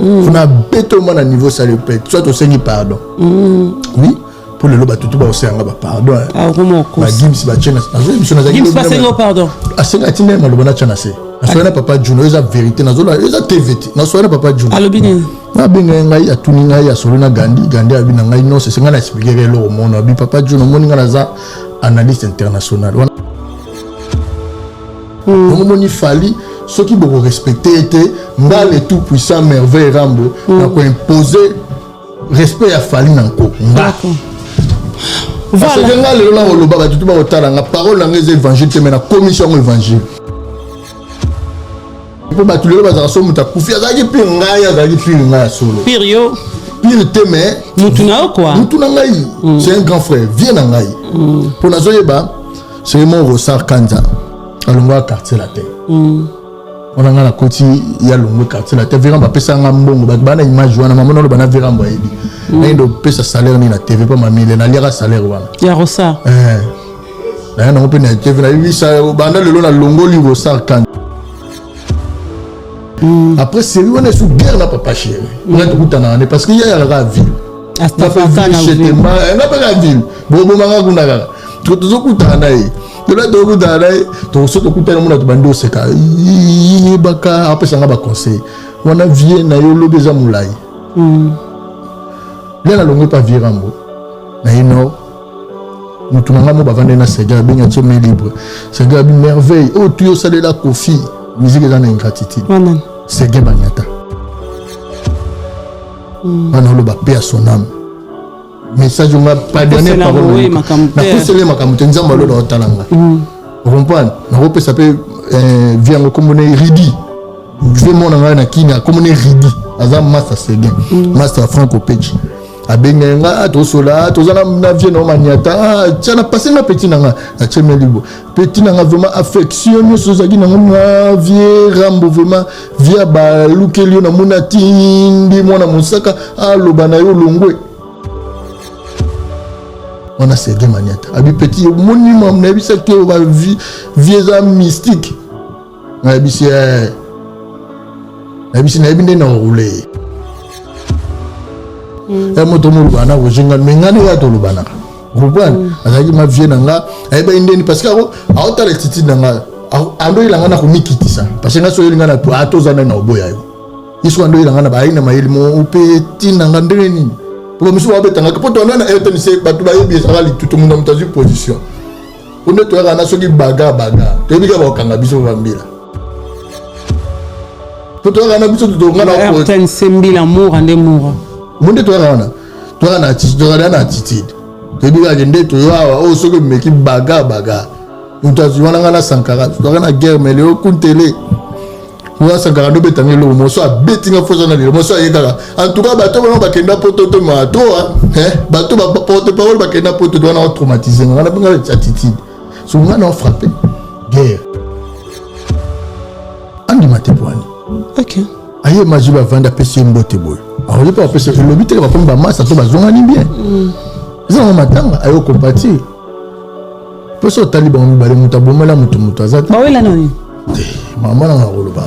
On a béton à niveau ça le peut. Soit au Seigneur pardon. Oui. Pour le loba tout bas au Seigneur pardon. Ah comment quoi? Gims ba chena. Gims pas Seigneur pardon. Ah Seigneur tina ma lobana chana se. Na soyez papa Juno eza vérité na zola eza TVT. Na soyez papa Juno. Alobini. Na benga ngai atuni ngai ya solona Gandhi abina ngai non c'est nga na expliquer le monde abi papa Juno moninga na za analyste international. Donc moni fali ceux qui beaucoup respecter était ngal le tout puissant merveille Rambo na ko imposer respect à fali nanko. D'accord. Parce que nga le na lo baba tout ba otala nga parole nga évangile te mais na commission évangile. Pour battre le bazar so muta kufi azaki pire nga solo. Pire yo. Pire te mais mutuna quoi. Mutuna ngai. C'est un grand frère, viens na ngai. Pour na zoyeba c'est mon Rosar Kanza. Alonga quartier la terre. On a la côté ya longo quartier la terre veramba pesa nga mbongo ba bana image wana maman no bana veramba yebi. Na ndo pesa salaire ni na TV pas mamile na lira salaire wana. Ya Rosar. Na na open na TV na bi sa banda lelo na longo li Rosar Kanza. Après c'est lui on est sous guerre na papa chéri. On a tout en année parce qu'il y a la ville. Asta fa na ville. Na pas la ville. Bobo manga kunaka. Tout kutana yi. De là donc d'aller to so to kutana mona to bando seka. Yi baka après ça nga ba conseil. On a vie na yo lobe za mulai. Là la longue pas virambo. Na ino mutu nga mo bavande na sega benga tome libre. Sega bi merveille. Oh tu yo salé la Kofi. Musique est dans l'ingratitude. C'est bien Banyata. On a le paix à son âme. Message on m'a pas donné parole. Na kusele makamute nzamba lo do talanga. Vous comprenez? Na rope ça peut vient comme on est ridi. Je vais mon na kina comme on est ridi. Azam master c'est bien. Master Franco Page. Abenga to sola to zana na vie no maniata tiana passer na petit nanga na cheme libo petit nanga vraiment affection so zaki nanga vie Rambo vraiment via ba lukelio na monati ndi mwana musaka aloba na yo longwe on a ces deux maniata abi petit monument na bi ça que ba vie za mystique na bi c'est na bi na bi ndena rouler. Et moi tout le monde bana ojinga mengani ya tout le bana comprendre azaki ma vie nanga ayeba indeni parce que a otala titi nanga ando ilanga na kumikitisa parce que ngaso ilinga na to atozana na oboya yo iso ando ilanga na baina maili mo upeti nanga ndeni pour monsieur wa betanga ko to na eto ni se batu ba yebi sala tout le monde mutazu position on ne to na soki baga to bika ba kanga biso bambila to to na biso to ngana ko ten sembila mour ande mour monde to na attitude to bi ga gende to yo awa o soko meki baga mutazu wana ngana sankara to na guerre mais le kuntele wa sankara do betangi lo mo so abetinga fosa na le mo so yeka en tout cas bato ba kenda poto to ma to bato ba porte parole ba kenda poto do na traumatiser ngana binga attitude so ngana frappé guerre andi matepwani OK aye majiba vanda pesi mbote boy. Alors je peux appeler le but va prendre ba massa to bazonga ni bien. Ils ont matanga ayo compatir. Peso taliban ba le mutaboma la mutu azat. Ba wela noni. Maman na ngolo ba.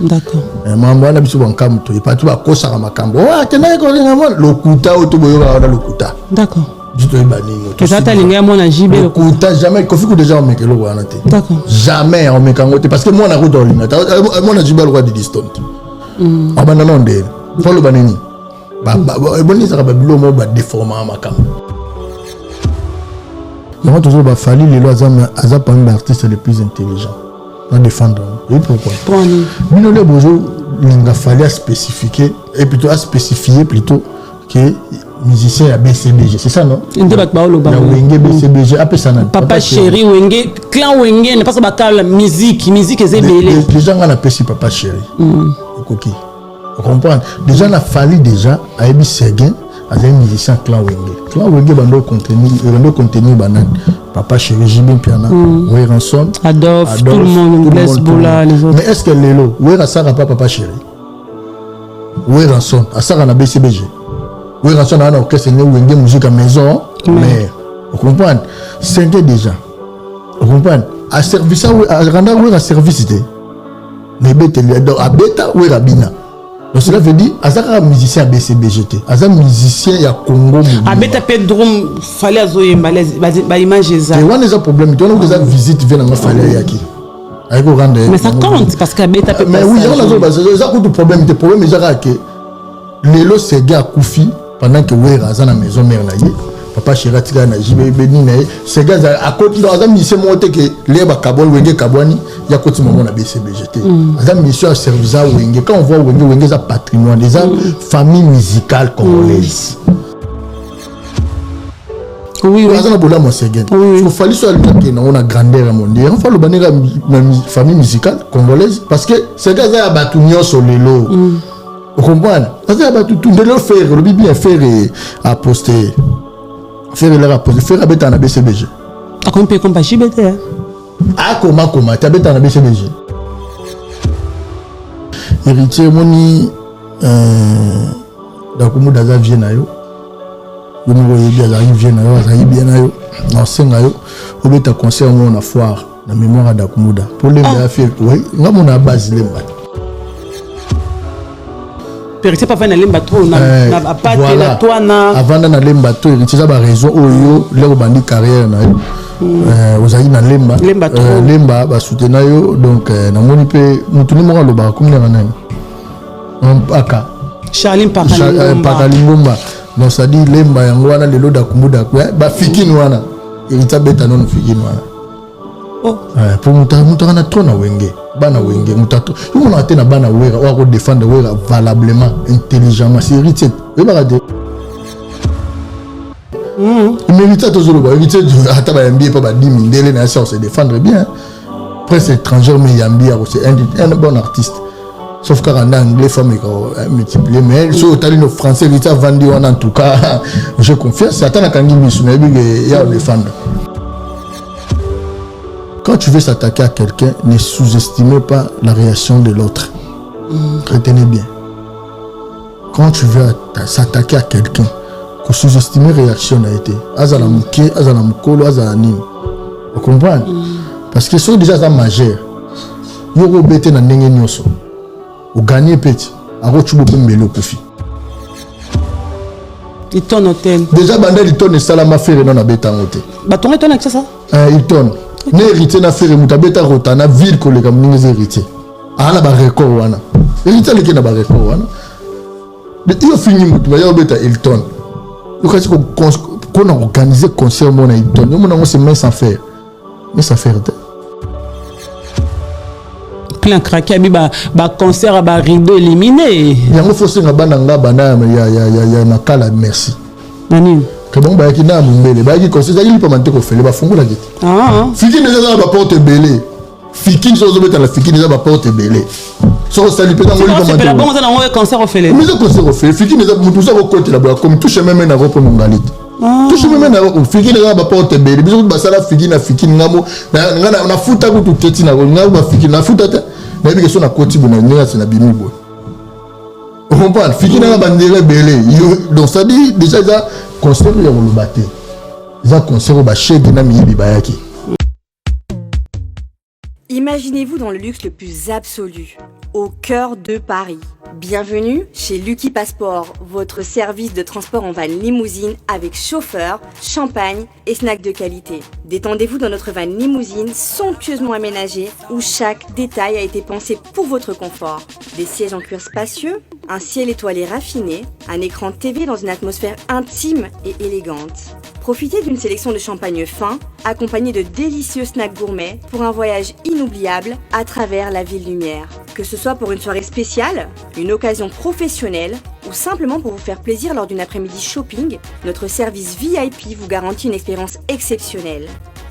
D'accord. Maman na biso banka mutu e patu ba kosa ka makambo. Wa tena ko ngamo lokuta oto boyo ba lokuta. D'accord. Jito ibani. Ezata linga mona jibe lokuta jamais ko fiku déjà on mekelo wana te. D'accord. Jamais on mekangote parce que moi na ko dolinga. Moi na jibe lo di distant. Abana nonde. Follow banini. Boni ça va bilo mo ba déformer makambo. Moi toujours ba fali les lois azam parmi les artistes les plus intelligents. On défendre. Et pourquoi? Bino le bojo linga fali à spécifier et plutôt à spécifier plutôt que musicien à BCBG, c'est ça non? Wenge BCBG après ça papa chéri Wenge clan Wenge ne pas ça la musique est belé. Les gens on appelle papa chéri. Coquille. Vous comprenez? Déjà la fallu déjà à Ebi Seguin à un musicien clan Wenge. Clan Wenge bando contenu banane. Papa chéri Jibin Piana, Ranson, Adolphe, tout le monde, Blaise Boula, les autres. Mais est-ce que Lélo, ça n'a pas papa chéri? Ranson, à ça on a BCBG. Ranson a un orchestre Wenge musique à maison, mais vous comprenez? C'est déjà. Vous comprenez? À service à rendre un service mais bête à bêta ou rabina. Donc cela veut dire azaka musicien BCBGT, azaka musicien ya Congo. Abeta Pedrum fallait azoyemba ba image ça. Et on a un problème, tu vois que visite vient dans fallait yaki. Mais ça compte parce qu'Abeta peut. Mais oui, on a ça coûte problème, le problème est que Lelo Sega Koufi pendant que Wera za na maison mère na ye. Papa Chiratika na jibe beni na Sega à côté dans azam mission monté que leba kabol wenge kabwani ya côté moment na BCBGT. Azam mission service à wenge quand on voit wenge za patrimoine des famille musicale congolaise. Oui, oui. On a mon Sega. Il fallait soit que on a grandeur mondiale. On fait le banner famille musicale congolaise parce que Sega za batunyo sur lelo. Vous comprenez? Parce que tout le faire le bien faire à poster. Faire la poster, faire à bêta na BCBG. À combien comme pas JBT? Ah comment tu bêta na BCBG? Héritier moni d'akumu daza vient yo. Yo mo yebi za vient yo, za yebi na yo. Na senga yo, o bêta concert mo na foire na mémoire d'akumuda. Pour les gars faire oui, ngamo na base lemba. Héritier pas fait na lemba trop na pas na toi na avant na lemba to héritier ça ba raison oyo le bandi carrière na yo ozali na lemba ba soutenir yo donc na moni pe mutuni mo lo ba comme na nani aka Charline Pakalingomba donc ça dit lemba yango wana lelo da kumuda ba fikini wana héritier beta non fikini wana pour muta na trop na wenge bana wenge mutato yo na tena bana wera wa ko défendre wera valablement intelligemment c'est héritier et ba de il mérite toujours le héritier ata ba yambi pas ba 10 mindele na ça se défendre bien presse étrangère mais yambi c'est un bon artiste sauf qu'en anglais femme est multiplié mais sur italien français héritier vendu en tout cas j'ai confiance attends na kangi misu na bi ya défendre. Quand tu veux s'attaquer à quelqu'un, ne sous-estimez pas la réaction de l'autre. Retenez bien. Quand tu veux s'attaquer à quelqu'un, que sous-estimer la réaction a été. Azala mouké, azala moukolo, azala nime. Vous comprenez? Parce que c'est déjà majeur. Yoro bete na nenge nyoso. Ou gagner petit. Aro chubo pe mbele okufi. Il tourne hôtel. Déjà banda il tourne salama faire non na beta hôtel. Bah ton étonne avec ça? Il tourne. Ne héritier na faire mutabeta rota na ville ko le kam ninge héritier ala ba record wana héritier le kena ba record wana de yo fini mutu ba yo beta Hilton yo kasi ko on organiser concert mona Hilton yo mona on se met sans faire plein craqué ba concert ba rideau éliminé yango forcé na bana nga bana ya makala merci nani que bon ba ki na mumbele ba ki conseil ali pas manté ko fele ba fungola giti fiki ne za ba porte belé fiki ne zo beta la fiki ne za ba porte belé so sali pe na ngoli pas manté c'est la bon ça na on concert au fele mais ça concert au fele fiki ne za mutu za ko côté là comme touche même na ropo mungalite touche même na fiki ne za ba porte belé biso ba sala fiki na ngamo na futa ko tuteti na ngamo ba fiki na futa ta na bi que so na koti bona nyenga c'est na bimi boy. On comprend fiki na bandere belé donc ça dit déjà ça concert ya kolobate za concert ba chede na miyibi bayaki. Imaginez-vous dans le luxe le plus absolu, au cœur de Paris. Bienvenue chez Lucky Passport, votre service de transport en van limousine avec chauffeur, champagne et snacks de qualité. Détendez-vous dans notre van limousine somptueusement aménagée où chaque détail a été pensé pour votre confort. Des sièges en cuir spacieux, un ciel étoilé raffiné, un écran TV dans une atmosphère intime et élégante. Profitez d'une sélection de champagne fin, accompagné de délicieux snacks gourmets pour un voyage inoubliable à travers la ville lumière. Que ce soit pour une soirée spéciale, une occasion professionnelle ou simplement pour vous faire plaisir lors d'une après-midi shopping, notre service VIP vous garantit une expérience exceptionnelle.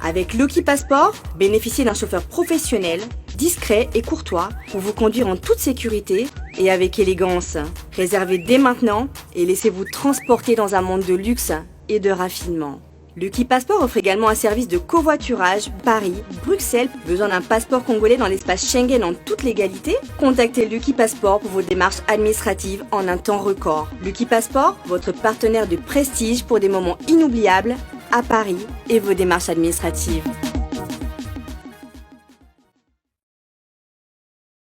Avec Lucky Passport, bénéficiez d'un chauffeur professionnel, discret et courtois pour vous conduire en toute sécurité et avec élégance. Réservez dès maintenant et laissez-vous transporter dans un monde de luxe et de raffinement. Lucky Passport offre également un service de covoiturage Paris, Bruxelles. Besoin d'un passeport congolais dans l'espace Schengen en toute légalité? Contactez Lucky Passport pour vos démarches administratives en un temps record. Lucky Passport, votre partenaire de prestige pour des moments inoubliables à Paris et vos démarches administratives.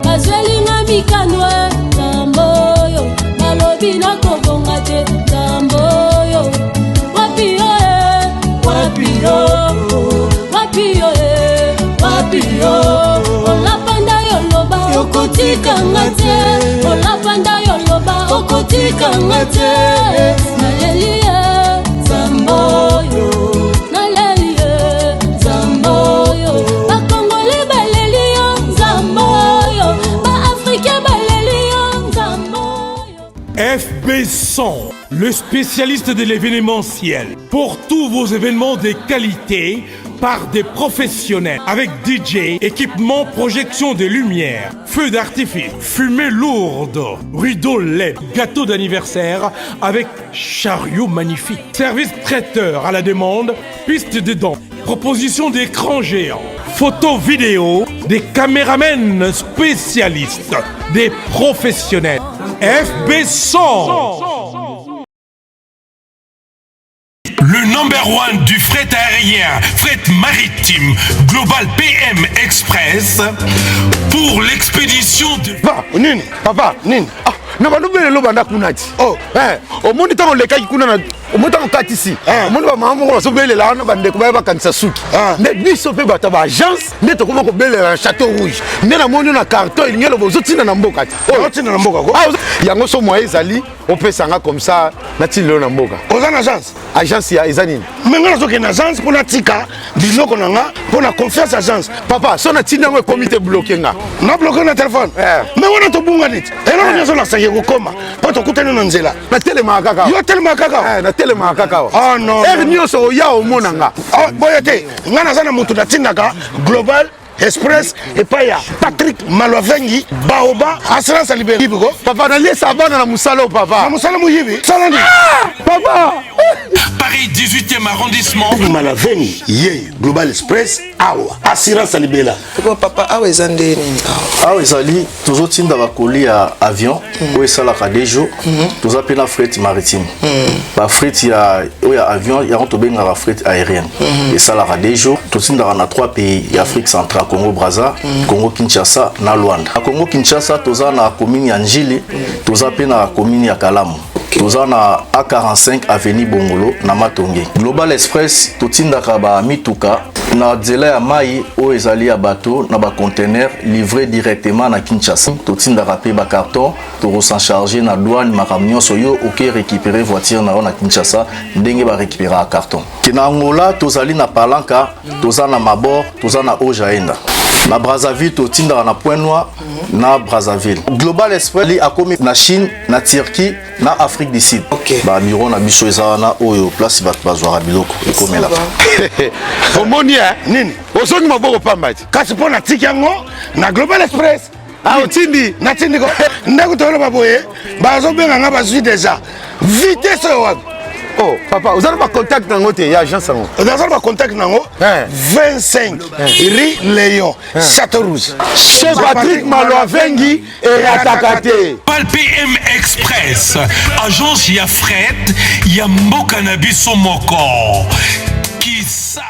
Azeli na bikanwa tambo okotikanga te olapanda yoloba okotikanga te nalelie zamboyo nalelie zamboyo bakongole balelio zamboyo baafrika balelio zamboyo. FB100, le spécialiste de l'événementiel. Pour tous vos événements de qualité, par des professionnels, avec DJ, équipement, projection de lumière, feux d'artifice, fumée lourde, rideaux LED, gâteau d'anniversaire avec chariot magnifique, service traiteur à la demande, piste de danse, proposition d'écran géant, photo vidéo, des caméramens spécialistes, des professionnels. FB100. Le number one du fret aérien, fret maritime, Global PM Express, pour l'expédition de... Papa, Nini. Na balobele lo banda kunati. Oh, o moni tango leka kuna na o moni tango katisi. O moni ba mama ko so bele la na bande ko ba kanisa suki. Ne biso pe bata ba agence ne to ko bele na Château Rouge. Ne na moni na carton il ngelo bozo tina na mboka. Oh, tina na mboka ko. Yango so moye ezali o pesanga comme ça na tilo na mboka. Oza na agence. Agence ya ezanini. Menga so ke na agence pour na tika biloko na nga pour na confiance agence. Papa, so na tina ngo comité bloqué nga. Na bloqué na téléphone. Mais wana to bunga nit. Ela na so na koma poto kutani na nzela na telema kaka yo telema kaka na telema kaka oh non nyoso ya o monanga oh boyete ngana sana mutu na tindaka Global Express et paya Patrick Malovengi Baoba assurance libéré biko papa na lesa bana na musalo papa na musalo muyibi salandi papa Paris 18e arrondissement Malovengi ye Global Express awa assurance libéré papa awa ezande nini awa ezali toujours tinda bakoli ya avion oyo esalaka des jours toza mpe na fret maritime bafret ya avion yango tobengaka fret aérienne esalaka des jours totindaka na 3 pays ya Afrique centrale Congo Brazza, Congo Kinshasa na Luanda. Na Congo Kinshasa toza na commune ya Njili, toza pe na commune ya Kalamu. Toza na A45 avenue Bongolo na Matonge. Global Express totindaka ba mituka na nzela ya mai oyo ezali ya bateau na ba conteneur livré directement na Kinshasa. Totindaka pe ba carton to s'en charger na douane makambo nyonso yo oke récupérer voiture na Kinshasa ndenge ba récupérer a carton. Kina Angola tozali na Palanka, toza na Mabor, toza na Ojaenda. Na Brazzaville totindaka na Point Noir na Brazzaville. Global Express li akomi na Chine, na Turquie, na Afrique du Sud. Ba bureau na biso ezana oyo place bat bazwara biloko ekomela. Omoni nini? Osoni maboko pambati. Kasi pona tikango na Global Express. Ah otindi na tindi ko. Ndako tolo baboye. Bazo benga nga bazwi déjà. Vitesse wapi? Oh, papa, vous avez pas contact dans votre agence? Vous avez pas contact dans 25 Rue Léon, Château Rouge. Chez Patrick Malovengi et Atakate. PM Express, agence ya fret, ya mboka na biso moko. Qui sale.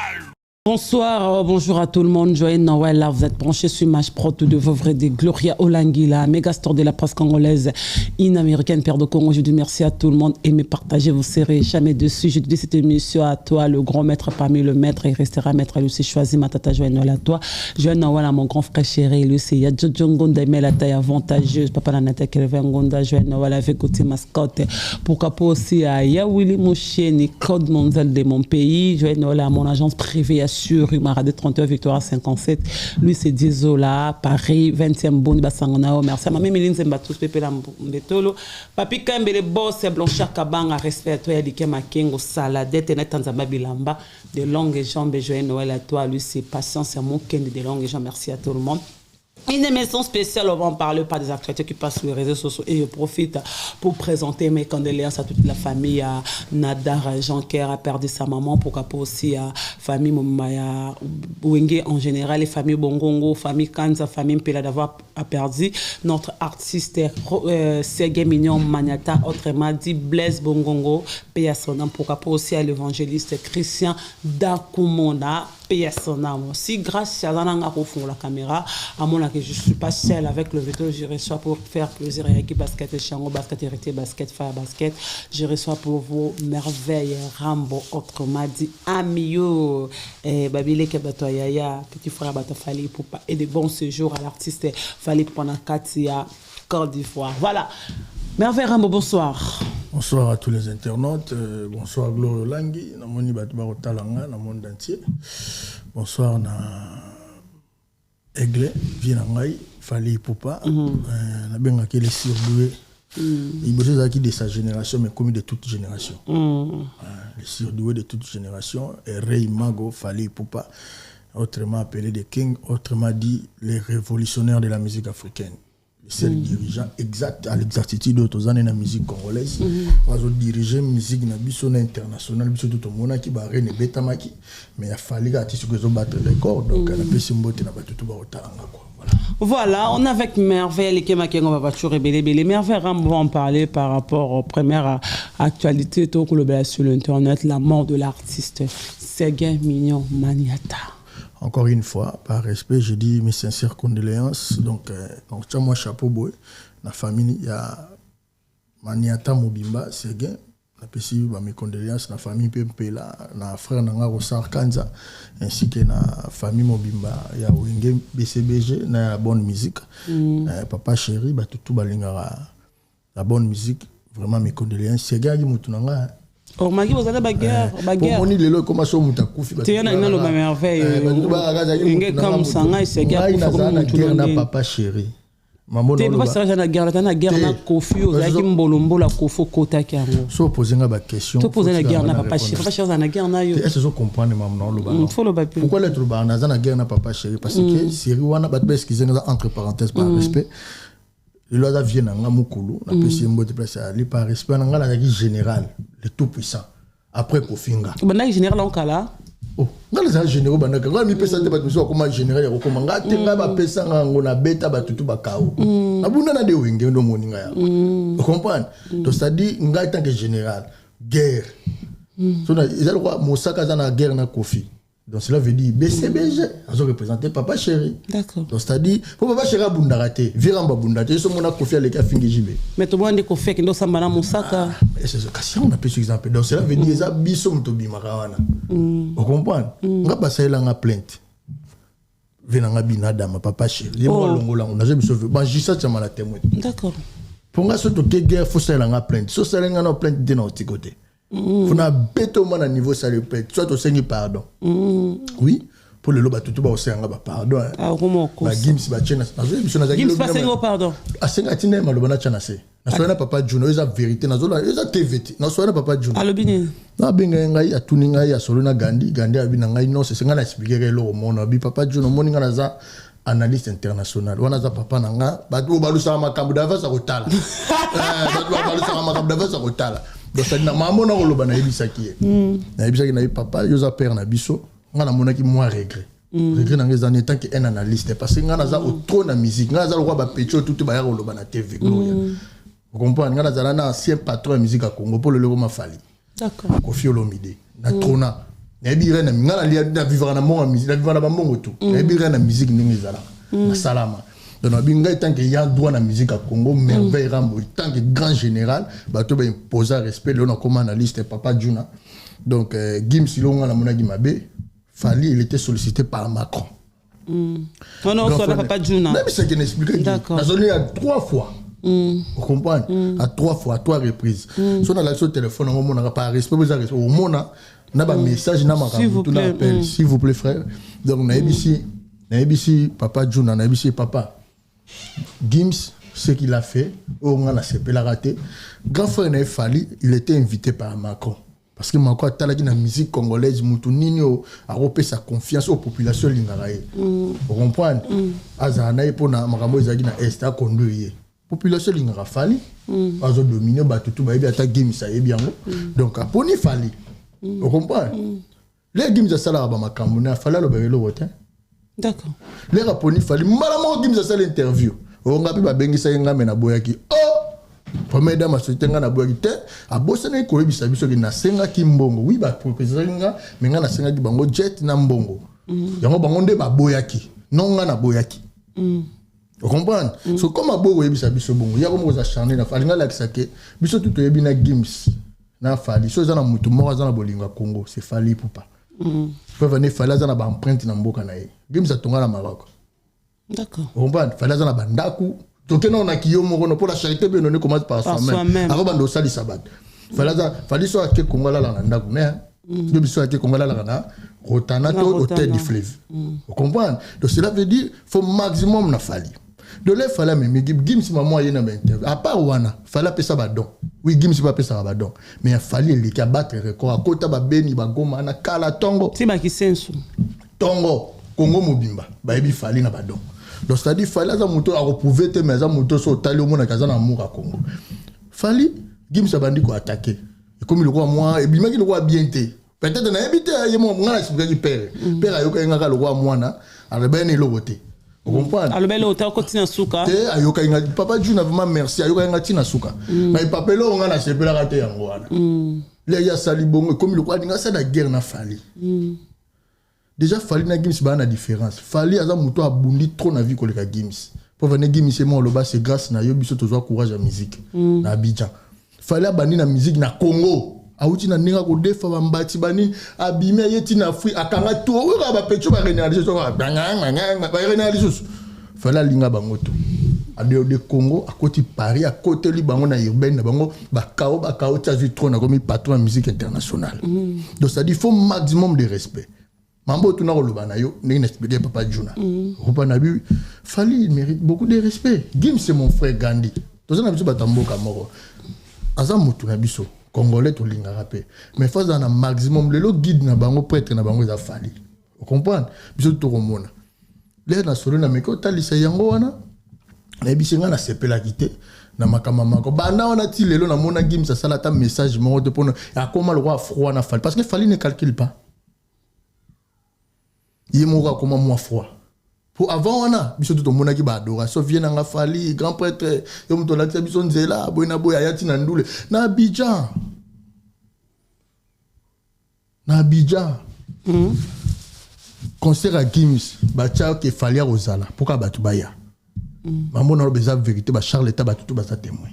Bonsoir, bonjour à tout le monde. Joël Noël, là, vous êtes branchés sur Match Pro, tout de vos vrais des Gloria Olangila, méga store de la presse congolaise, in-américaine, Père de Congo. Je dis merci à tout le monde. Aimez, partagez, vous serez jamais dessus. Je dis cette émission à toi, le grand maître parmi le maître. Il restera maître, lui, c'est choisi. Ma tata Joël Noël à toi. Joël Noël à mon grand frère chéri, lui, c'est Yadjo Ngonda, mais la taille avantageuse. Papa la nata Kelvin Ngonda, Joël Noël avec côté mascotte. Pourquoi pas aussi à Yawili Moucheni, Code Mondial de mon pays. Joël Noël à mon agence privée sur rue Maradé 31 Victoire 57. Lui c'est Dizola, Paris 20e Boni Basangonao. Merci à ma Méline Zembatus Pepe Lambetolo. Papi Kambele boss Blanchard Kabanga respect à toi Yadike Makengo Saladette et Tanzamba Bilamba de longues jambes. Joyeux Noël à toi. Lui c'est patience à mon Ken de longues jambes. Merci à tout le monde. Une émission spéciale, on va en parler par des actualités qui passent sur les réseaux sociaux et je profite pour présenter mes condoléances à toute la famille. À Nadar Jean-Ker a perdu sa maman, pourquoi pas aussi à famille Momaya Wenge en général, les familles Bongongo, famille Kanza, famille Mpela d'avoir perdu notre artiste Sergei Mignon Maniata, autrement dit Blaise Bongongo, paix à son âme, pourquoi pas aussi à l'évangéliste Christian Dakumona. paix à son âme. Si grâce à Zananga au fond la caméra, à mon avis, je suis pas seule avec le veto, je reçois pour faire plaisir à l'équipe basket, Chango basket, hérité basket, fire basket. Je reçois pour vos merveilles, Rambo, autrement dit, Amio, Babile Kebatoyaya, petit frère Batafali, et de bons séjours à l'artiste Fali pendant Katia, Côte d'Ivoire. Voilà. Merveille Rambo, bonsoir. Bonsoir à tous les internautes. Bonsoir Glorio Langi, na moni batba talanga na monde entier. Bonsoir na Aigle, Vienangai, Fali Poupa, na benga qui les surdoués. Il besoin de sa génération, mais comme de toute génération. Les surdoués de toute génération, et Ray Mago, Fali Poupa, autrement appelé des kings, autrement dit les révolutionnaires de la musique africaine. C'est le dirigeant exact à l'exactitude d'autres années dans la musique congolaise. On va diriger la musique internationale, tout le monde qui va reine betamaki, mais il a fallu que tu battre les corps, donc la personne qui n'a pas tout Voilà, on est avec Merveille et Kema on va toujours révéler. Merveille, on va en parler par rapport aux premières actualités sur l'internet, la mort de l'artiste Séguin Mignon Maniata. Encore une fois, par respect, je dis mes sincères condoléances. Donc moi, chapeau boy. La famille, il y a Maniata Mobimba, Séguin. Mes condoléances, la famille Pempela, la frère Nanga Rossar Kanza, ainsi que la famille Mobimba, il y a Wenge BCBG, la bonne musique. Papa chéri, tout la bonne musique. Vraiment, mes condoléances. Séguin, il y a oh, Magui, vous avez bagarre. Pour moi, le comment ça muta kufi. Tu es dans le merveille. Il comme ça, c'est gars pour papa chéri. Maman non. Tu pas ça na guerre na kofi o zaki mbolombo la kofo kota kango. So poser nga ba question. Tu poser la guerre na papa chéri. Papa chéri na guerre na yo. Est-ce que vous comprenez maman non le faut le papier. Pourquoi l'être ba na guerre na papa chéri parce que série wana ba excusez entre parenthèses par respect. Il a vient dans Mukulu, la PCM de place à lui par respect dans la général, le tout puissant. Après Kofinga. Bana général en kala. Oh, dans les généraux bana quand mi pesa te mission comment général ko manga te ba pesa ngona beta ba tutu ba kao. Na bunda na de wenge ndo moninga ya. Vous comprenez? Donc ça dit nga tant que général, guerre. So na ils allent Mosaka dans la guerre na Kofi. Donc cela veut dire BCBG, ils ont représenté Papa Chéri. D'accord. Donc c'est-à-dire, pour Papa Chéri Bundaraté, Viramba Bundaraté, ils sont mon Kofi à l'écart Fingijibé. Mais tout le monde est Kofi qui nous sommes dans Moussaka. C'est ce cas on a pris ce exemple. Donc cela veut dire, ça bisom tobi marawana. Vous comprenez? On va passer là en plainte. Venanga binada ma Papa Chéri. Moi longola, on a jamais sauvé. Bah juste ça la témoin. D'accord. Pour nga surtout que guerre faut ça là en plainte. So ça là en plainte de notre côté. Faut na béton à niveau ça le peut soit au seigneur pardon oui pour le loba tout ba au seigneur pardon ah comment ba gims ba chena gims pas seigneur pardon a seigneur tina maloba na chana se na soina papa Juno eza vérité na zola eza TVT na soina papa Juno alobini na benga ngai atuni ngai ya solo na gandi abi na ngai non c'est singa na expliquer lo mona bi papa Juno moninga na za analyste international wana za papa nanga batu balusa makambu davasa kotala batu balusa makambu davasa kotala. Donc ça na maman na koloba na yebisaki na yebisaki na papa yoza père na biso nga na monaki moi regret na ngeza en tant que un analyste parce que nga na za trop na musique nga za roi ba pecho tout ba ya koloba na TV Gloria. Vous comprenez nga na za na ancien patron de musique à Congo pour le levo mafali. D'accord. Kofi Olomide na trona na bire na nga na lia na vivre na mon musique na vivre na mongo tout na bire na musique ningi zala na salama. Donc, tant qu'il y a droit à la musique à Congo, merveille Rambo, tant que grand général, bateau ben poser respect, on a comme analyste Papa Juna. Donc, Gims Silonga la mona Gimabe, Fali, il était sollicité par Macron. Non, non, ça n'a Papa Juna. Même ce qu'il explique, d'accord. La zone à 3 fois. Vous comprenez? À 3 fois, à 3 reprises. Si on a l'action téléphone, on n'a pas respect, vous avez au monde, on a un message, on a un appel, s'il vous plaît, frère. Donc, on a ABC, Papa Juna, on a ABC, Papa. Gims, ce qu'il a fait, on a raté. Grand frère n'a fallu, il était invité par Macron. Parce que Macron a talaki la musique congolaise, Moutounini a repéré sa confiance aux populations lingaraï. Vous comprenez? Azana pour na Makambo Zagi na Est a conduit. Population lingara fallu, azo dominer batutu ba ebi ata Gims a ebi yango. Donc a poni fallu. Vous comprenez? Les Gims a sala ba Makambo na falla lo ba le wotin. D'accord. Les Raponi fallait malamment Gims a fait l'interview. On a pu ba bengi sa nga mena boyaki. Oh! Première dame a sauté nga na boyaki te. A bossa na ko yebisa biso ki na senga ki mbongo. Oui ba président nga mais nga na senga ki bango jet na mbongo. yango bango nde baboyaki non nga na boyaki vous comprenez so comme aboyo yebisa biso bongo ya comme acharné na falinga la kisake biso tout yebi na Gims na fali so za na mutu moko za na bolingo Congo c'est Fally Ipupa peut venir Fally za na ba empreinte na mboka na ye Gims atonga na Maroc d'accord vous comprenez Fally za na bandaku tokena on a kiyo moko no pour la charité bien on commence par soi-même avant bando sali sabat Fally so ake Congo la na ndaku ne de biso ake Congo la na Rotana to hôtel du fleuve vous comprenez donc cela veut dire faut maximum na Fally de là fallait même Gims maman y na interview à part wana fallait appeler ça badon oui Gims pas appeler ça badon mais il fallait les qui battre record à côté ba beni ba goma na kala tongo si ba kisensu tongo Congo mobimba ba ebi fallait na badon donc c'est à dire fallait ça moto a reprouver te mais ça moto so tali au monde kaza na amour à Congo fallait Gims abandi ko attaquer et comme il roi moi et bima ki le roi bien te peut-être na habité y mo ngala expliquer père ayoka ngaka le roi moi na arabeni lo voter. Vous comprenez? Alors, le hôtel continue souka. Papa Dieu n'a vraiment merci. Ayoka ngatina souka. Mais papa là on a sepelé la raté yango wana. Là il y a sali bongo comme le quoi dinga ça la guerre na Fally. Déjà Fally na Gims ba na différence. Fally aza muto abundi trop na vie ko le Gims. Pour venir Gims c'est moi le bas c'est grâce na yo biso tozo courage à musique na Abidjan. Fally abandi na musique na Congo. Auti na ninga ko defa bambati bani abime yeti na Afrique akanga to ba pecho ba réaliser so ba réaliser fala linga bango to ade de Congo à côté Paris à côté li bango na urbaine bango ba kao tsazi trop na comme patron de musique internationale donc ça dit faut maximum de respect mambo tuna ko lobana yo ndenge expliquer papa Juna Rupa Nabi Fally il mérite beaucoup de respect Gims c'est mon frère Gandhi to ça na biso batamboka moko azamutu na biso Congolais to linga rapé mais faut dans un maximum le guide na bango prêtre na bango za Fally vous comprenez biso to komona les na solo na meko talisa yango wana na bisenga na sepela kité na makama mako banda wana ti lelo na mona Gims ça sala ta message mo de pour ya comment le roi froid na Fally parce que Fally ne calcule pas il mourra comme moi froid pour avant wana biso to mona ki ba adoration vient na Fally grand prêtre yo mto la biso nzela boyna boya yati na ndule na Abidjan concert à Gims ba tia ke Fally a rozala pourquoi ba tubaya maman na beza vérité ba Charles Eta ba tout ba sa témoin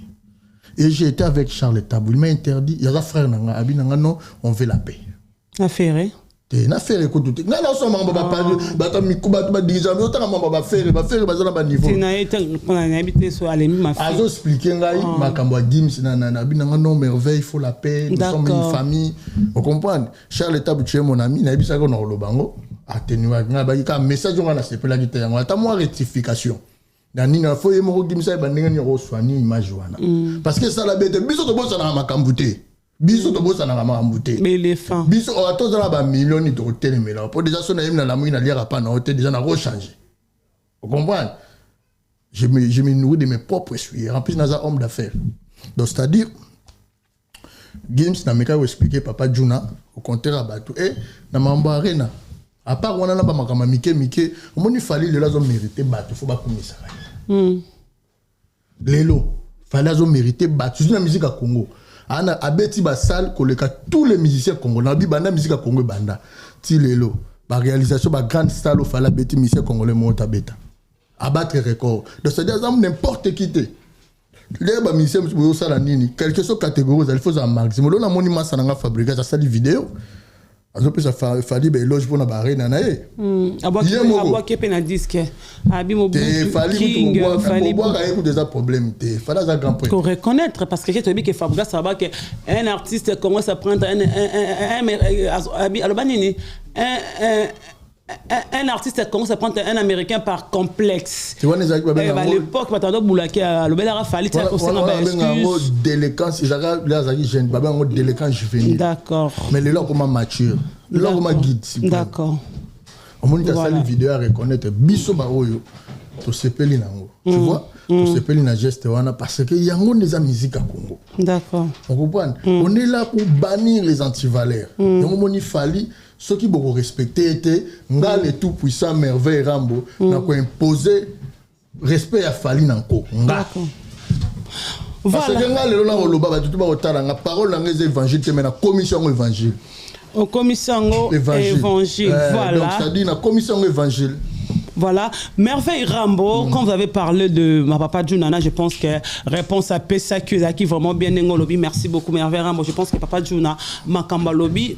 et j'ai été avec Charles Eta il m'a interdit il y a un frère nanga abi nanga non on veut la paix affaire na faire écoute na so mamba ba parler ba ta mikuba ba dirigeant mais autant mamba ba faire ba za ba niveau na été on a habité sur aller ma fille azo expliquer ngai makambo ya Gims na binanga non merveille il faut la paix nous sommes une famille vous comprenez Charles Eta tu es mon ami na bisa ko na lobango attenuer nga ba ka message on a sepela kité yango ata moi rectification na nina fo yemo Gims ba ndenge ni ko soigner image wana parce que ça la bête biso to bossa na makambo te biso to bossa na makambo te mais l'éléphant biso o atoza na ba millions ni to telemela pour déjà son na la mouina lira pas na hôtel déjà na rechanger vous comprenez je me nourris de mes propres essuies en plus naza homme d'affaires donc c'est-à-dire Gims na meka expliquer papa Juna au contraire à bateau et na mambo arena à part on a ba makama mike on moni Fally le lazo mériter bateau faut ba komisa lelo Fally lazo mériter bateau na musique à Congo ana abeti ba salle koleka tous les musiciens congolais na bi banda musique à Congo banda ti lelo ba réalisation ba grande salle au Fally abeti musiciens congolais monta beta abattre record donc c'est dire n'importe qui te les ba musiciens bo sala nini quelque chose catégorie il faut un maximum là moni massa na fabriquer ça sali vidéo azo pesa Fally ba éloge pour na ba arena na e aboa kepe na disque abi mo Fally boire avec des problèmes te Fally za grand point faut reconnaître parce que j'ai dit que Fabregas ça va que un artiste commence à prendre un artiste commence à prendre un américain par complexe. Tu vois les à l'époque patado boulaki à l'obéla Fally ça aussi na ba excuse délinquance j'arrive les azaki jeune baba en délinquance juvénile. D'accord. Mais les là comment mature. Là comment guide. D'accord. On monte ça les vidéos à reconnaître biso ba oyo to sepeli nango. Tu vois? To sepeli na geste wana parce que yango les musique à Congo. D'accord. On comprend? On est là pour bannir les antivaleurs. Donc moni Fally ceux qui beaucoup respecter était ngal et tout puissant merveille Rambo n'a quoi imposer respect à Fally nanko nga parce que ngal le na loba ba tout ba otala nga parole na les évangiles te mais na commission évangile Au commissango évangile. Voilà. Donc ça dit, na commissango évangile. Voilà, Merveille Rambo, quand vous avez parlé de ma papa Junana, je pense que réponse à Pessa qui vraiment bien lobby. Merci beaucoup Merveille Rambo. Je pense que papa Juna Makamba lobby.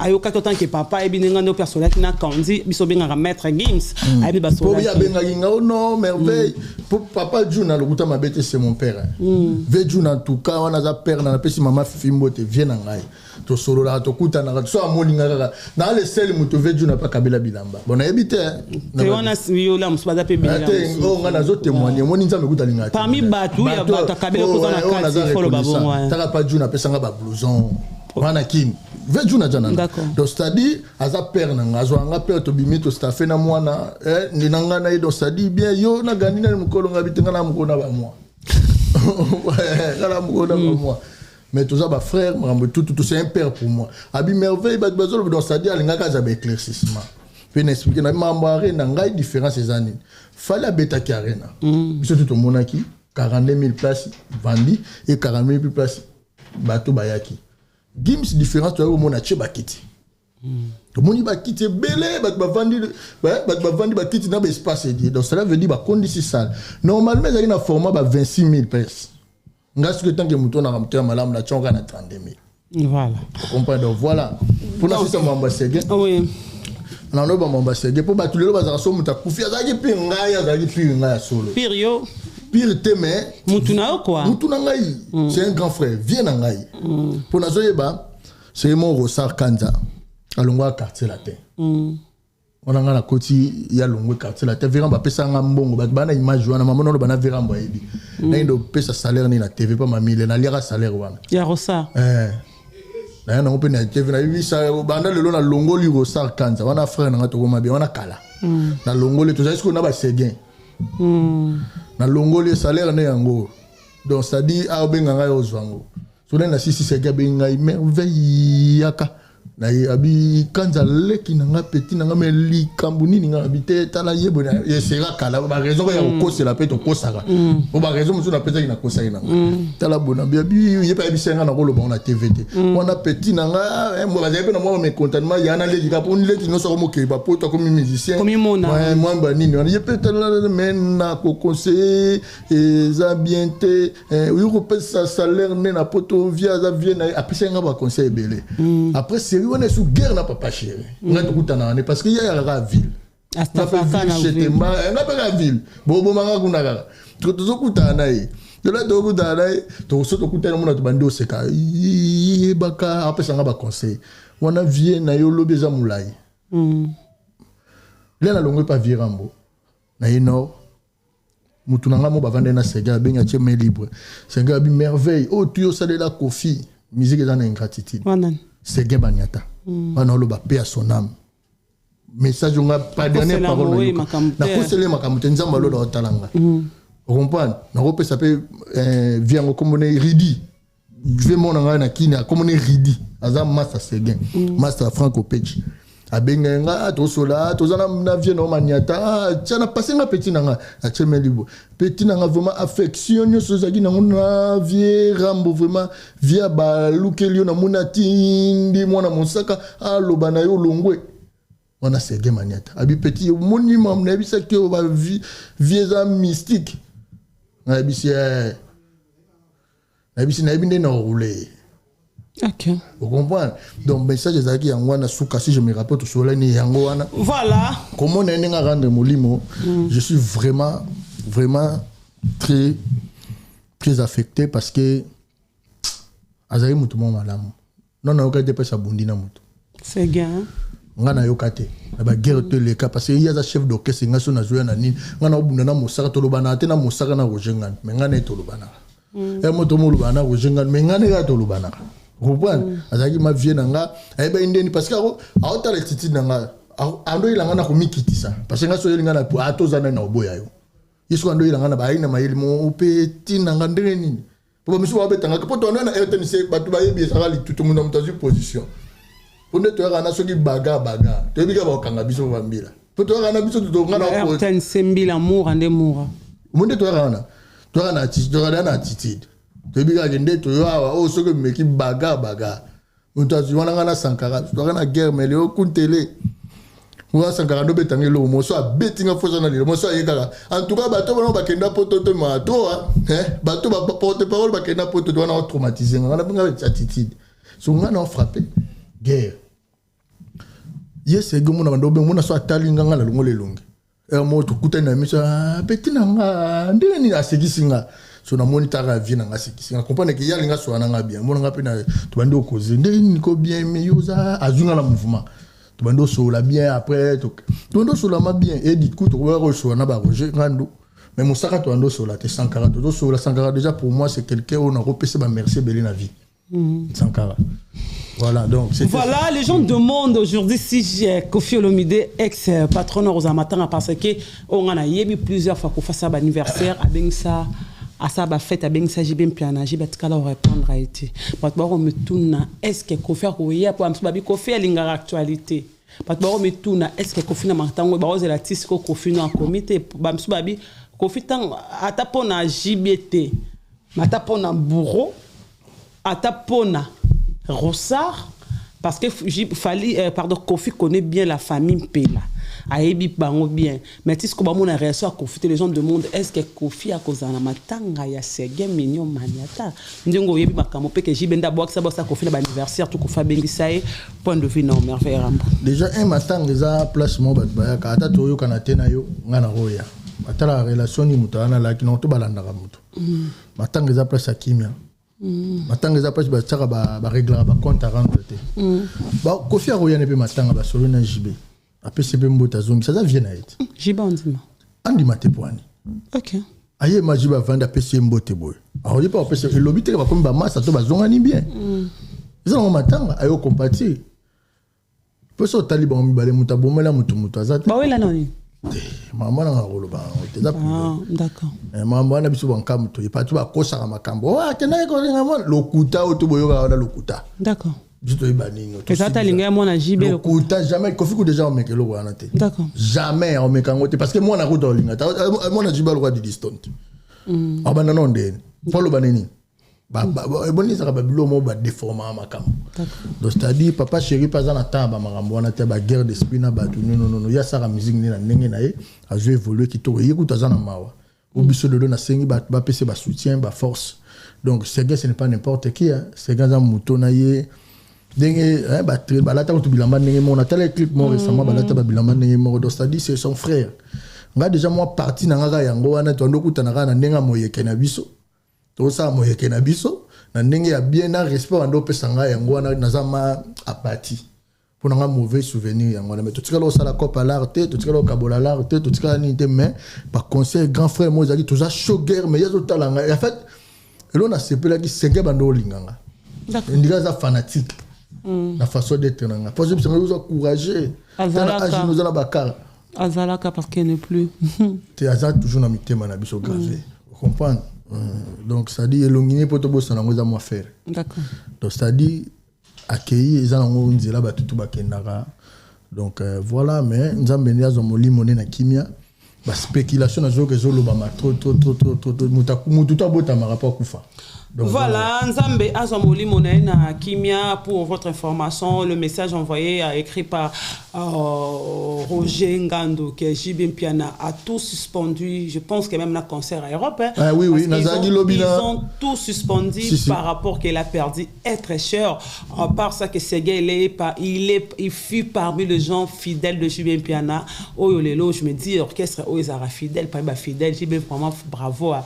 Ayoka autant que papa et bien nos personnels qui n'a kandi biso benga maître Gims abi baso pour bien benga ginga non Merveille pour papa Juna le guta mabete c'est mon père ve Juna en tout cas on a za père na pesi maman fimbo te vient ngai to solo la to kuta na so amolinga na le sel muto ve Juna pas kabila bilamba bon habité te wana viola msbaza pe bilamba on a zo témoigner moni nzambe kuta linga parmi batu ya bata kabila ko na kati folo babongo ta pas Juna pesa nga ba blouson wana kim Vejuna jana. Donc c'est-à-dire aza père nanga azwanga père to bimi to staffé na mwana ninanga na donc c'est-à-dire bien yo na gani na mukolo ngabitenga na mukona ba moi. Kala mukona ba moi. Mais tout ça ba frère tout c'est un père pour moi. Abi merveille ba bazolo donc c'est-à-dire alinga kaza ba éclaircissement. Puis n'expliquer na mambare na ngai différence ces années. Fallait beta ki arena. Biso tout monaki 42 000 places vendi et 40 000 places bateau bayaki. Gims différence tu as au mona che bakiti. Moni bakiti belé bat bavandi bakiti na espace dit. Donc cela veut dire ba condition sale. Normalement il y a un format ba 26 000 personnes. Ngas que tant que mouton na ramter malam na chonga na 32 000. Voilà. Vous comprenez donc voilà. Pour la c'est mon ambassadeur. Oui. Non non ba mon ambassadeur pour ba tout le bazar so muta kufi azaki pinga ya solo. Pirio. Pire témé Mutuna quoi Mutuna ngai c'est un grand frère viens ngai pour nazoyeba c'est mon Rosar Kanza alongwa quartier la terre on a na koti ya longwe quartier la terre veramba pesa nga mbongo bat bana image wana maman no bana veramba yebi na ndo pesa salaire ni na TV pas mamile na liara salaire wana ya Rosar na na open na TV na bibi sa banda lelo na longoli Rosar Kanza wana frère na to goma bien wana kala na longoli to jusqu'o na ba seguin na longoli salaire ne yango donc ça dit a benga ngai ozwango so na sisi sega benga merveille yaka na abi kanza leki na nga petit na nga meli kambuni nga habité tala yebo na sera kala ba raison ya ko c'est la peto ko sara o ba raison muso na peta na ko sara na tala bona bi yepa bisenga na ko lo ba na TVT on a petit na nga mo ba zepe na mo me contentement ya na leki ka poni leki no so mo ke ba poto comme musicien comme mona moi ba nini on yepa tala men na ko conseiller za bienté oui ko pesa salaire ne na poto via za vienne après nga ba conseiller belé après c'est on est sous guerre n'a pas chéri on est tout en parce qu'il y a la ville la ville bobo manga kunaka tout kutana de la dogo dalaï to so to kutana mona to bando seka baka après ça ba conseil on a vie na yo lobeza mulai là na longo pas virambo na ino mutunanga mo bavanda na sega benga cheme libre sega bi merveille oh tu yo sale la kofi musique dans ingratitude c'est Gebaniata. On a le paix à son âme. Message on a pas dernière parole. Na kosele makamute nzamba lo do talanga. Vous comprenez? Na repé ça peut vient comme on est ridi. Je vais mon na kina comme on est ridi. Azam master Seguin. Master Franco Pech. Abenga to sola to zana na vie no maniata tiana passé na petit nanga a cheme libo petit nanga vraiment affection so zaki na na vie rambo vraiment via ba lukelio na munati ndi mwana monsaka aloba na yo longwe wana Seguin maniata abi petit monument na bisa ke ba vie za mystique na bisi na binde na rouler. Ok. Vous comprenez? Donc, message de Zaki Yangwana Souka, si je me rappelle tout cela, Yangwana. Voilà. Comment on est rendre Molimo? Je suis vraiment très affecté parce que Azari Moutoumon Malam. Non, on a aucun dépêche à Bundina Moutou. C'est bien. On a yokate. La guerre de l'Eka parce qu'il y a un chef d'orchestre, il y a un joueur nani, on a Bundana Moussara Tolobana, Tena Moussara na Rojengan, mais on a Tolobana. Et Motomo Lubana, Rojengan, mais on a Tolobana. Vous comprenez? Azaki ma vie nanga eba indeni parce que a ota le titi nanga ando ilanga na komikiti ça parce que ngaso yelinga na po atozana na oboya yo yesu ando ilanga na ba ina mayeli mo petit nanga ndene nini po ba misu ba betanga po to na RTNC batu ba yebi ça li tout monde dans une position pour ne te rana soki baga to bika ba kanga biso ba mbila po to rana biso to ngana ko RTNC mbila amour ande moura monde to rana attitude to biga gende to yo awa o soki meki baga Mutu wana na Sankara, tu na guerre mais le kuntele. Moi Sankara no betangi lo mo so betinga fosa na le mo so yekaka. En tout cas bato bana ba kenda poto to ma to bato ba porte parole ba kenda poto to na traumatisé ngana bunga attitude. So ngana frappé guerre. Yes ego mo na ndo be mo na so atali nganga la longo le longe. Mo to kutana misa betina nga ndenge ni asegisinga. So na monitor la vie na ngasekisi na comprendre que yalinga so na bien mo nga pe na to bandi okoze ndenge ni ko bien mais yoza azunga la mouvement to bandi so la bien après to bandi so la ma bien et dit coup to ko so na ba roger ngando mais mosaka to bandi so la te 140 to so la 140 déjà pour moi c'est quelqu'un on a repêché ba merci belé na vie 140 voilà donc c'est voilà les gens demandent aujourd'hui si j'ai Koffi Olomide ex patron Rosamatanga parce que on a yebi plusieurs fois qu'on fasse anniversaire avec ça à ça ba fête à Bengsa JB Piana JB tkala répondre a été parce que me tourne est-ce que Koffi a pour amsabi Koffi linga actualité parce que me tourne est-ce que Koffi na matango ba oze la tisi ko Koffi na comité bamsubabi Koffi tang atapona JBT matapona bourreau atapona Rossard parce que Koffi connaît bien la famille Pela. Aebi bango bien. Mais si qu'on a réaction à Koffi, les gens demandent est-ce que Koffi a causé na matanga ya Serge Mignon Maniata. Ndingo yebi makamope que jibenda box ça bossa Koffi na anniversaire tout Koffi bengi sae point de vue non merveille rambo. Déjà un matanga za place mo bat ba ka ata to yo kana tena yo ngana roya. Atala relation ni mutana la kino to balanda ka mutu. Matanga za place akimia. Matanga za place ba tsaka ba régler ba compte à rendre te. Ba Koffi a roya ne pe matanga ba solo na JB. Après c'est bien mbota zongi ça vient à être jiba ondima andi matepwani OK aye majiba vanda PC mbote boy alors il pas PC le lobby te ba comme ba massa to ba zonga ni bien ils ont matanga ayo compatir peut so taliban mi balé muta bomela mutu azata ba wela noni maman na rolo ba te za d'accord maman na biso bankam to pas tu ba kosa makambo ah tena ko ngama lokuta oto boyoka na lokuta d'accord juste ibaningo que ça t'a lingé mon JB le kuta jamais Koffi ko déjà on met que le roi naté d'accord jamais on met kangote parce que moi na rodo linga moi na JB le roi de distance ah ben non ndeni pour le baneni ba boni ça ba bilo mo ba déformer makam donc c'est-à-dire papa chéri pas na tamba makambo wana te ba guerre d'esprit na ba tout non ya ça la musique ni na ndenge na ye a jouer évoluer ki to yekuta za na mawa obiso de na sengi ba pc ba soutien ba force donc ce gars ce n'est pas n'importe qui hein ce gars za muto na ye dengue balata ko bilamba ndenge mo na tele clip mo récemment balata ba bilamba ndenge mo do c'est-à-dire c'est son frère nga déjà moi parti na ngaka yango wana to ndokuta na kana ndenga moyeke na biso to sa moyeke na biso na ndenge ya bien na respect ando pesa nga yango wana nazama apati pour nga mauvais souvenir yango wana mais to tikalo sala copa l'arte to tikalo kabola l'arte to tikalo ni te mais par conseil grand frère mo zaki to za shoguer mais yazo talanga en fait elo na sepela ki senge bando linganga d'accord ndiga za fanatique la façon d'être nanga parce que vous encourager azalaka nous ala bakara azalaka parce qu'il n'est plus tu as toujours na mitema na biso gravé vous comprenez donc ça dit elongine poto bossa na ngoza moi faire d'accord donc ça dit accueillir za ngo nzela ba tutu bakendaka donc voilà mais nzambe ndiazo molimo na kimia ba spéculation na zo que zo loba ma trop mutu to bota ma rapport kufa. Donc, voilà, Nzambe Azamoli Monena Kimia, pour votre information, le message envoyé écrit par Roger Ngando, qui est JB Piana, a tout suspendu. Je pense que même le concert à Europe. Hein, ah, oui, ils ont tout suspendu par rapport qu'il a perdu est très cher. À part ça, que ce gars, il fut parmi les gens fidèles de JB Piana. Oh, lelo, je me dis, l'orchestre, oh, ils sont fidèles, pas fidèles. JB, vraiment, bravo à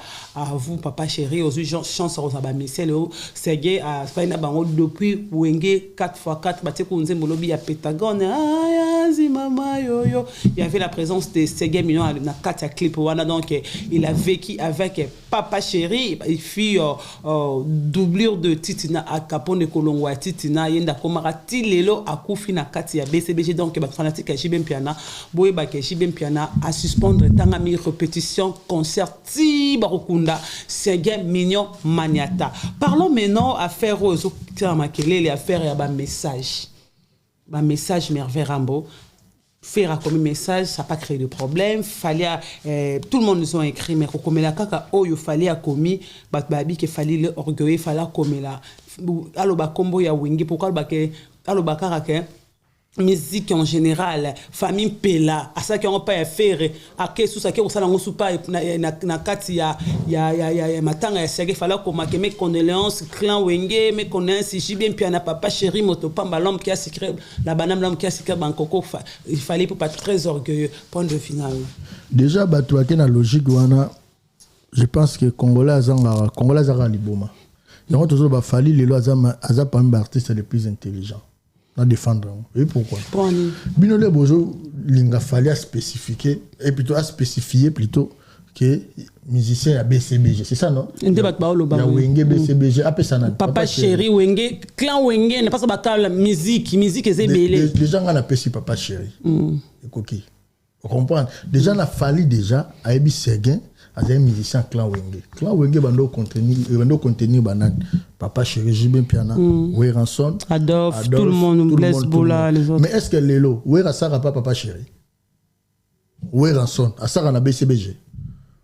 vous, papa chéri, aux gens, chance Serge a fait depuis Wenge 4x4 baté ko nzembo lobi ya Pentagone mama yo il y avait la présence de Serge Mignon na 4 clip wana donc il a vécu avec papa chéri il fut doublure de Titina à Capone Kolongwa Titina yenda komarati lelo akufi na kati ya BCBG donc ba fanatique à JB Piana boye ba ke JB Piana à suspendre tanga mi répétition concert ti barokunda Serge Mignon Maniata. Parlons maintenant affaire aux autres les affaires et à message merveille Rambo faire comme message, ça n'a pas créé de problème. Fallait, tout le monde nous a écrit, mais comme la kaka, il fallait à commis, babi qu'il fallait l'orgueil, il fallait comme là. Alors, combo ya wingi, pourquoi alors kaka musique en général, famille pela, à ça qui on pas faire, à que sous ça qui on s'en a pas na kati ya matanga ya sege fallait comme que mes condoléances clan wenge, mes connaissances si bien puis na papa chéri motopamba l'homme qui a secret la banane l'homme qui a secret bankoko, il fallait pour pas très orgueilleux. Point de final. Déjà bato qui na logique wana, je pense que Congolais azanga liboma. Donc toujours ba fali les lois aza parmi les artistes les plus intelligents. À défendre. Et pourquoi? Binole Bozo, il a fallu spécifier, et plutôt à spécifier plutôt que musicien à BCBG. C'est ça, non? Il y a Wenge BCBG, après ça, Papa Chéri, Wenge, clan Wenge, n'est pas ça, la musique est zébélée. Les gens ont appelé Papa Chéri. Coquille. Vous comprenez? Les gens ont fallu déjà à Ebi Seguin, à un musicien clan Wenge. Clan Wenge, bando contenir banane. Papa Chéri, Jibin Piana, Ranson, Adolphe, tout le monde, Blaise Boula, les autres. Mais est-ce que Lélo, Ranson n'a pas Papa Chéri? Ranson, à ça, on a BCBG.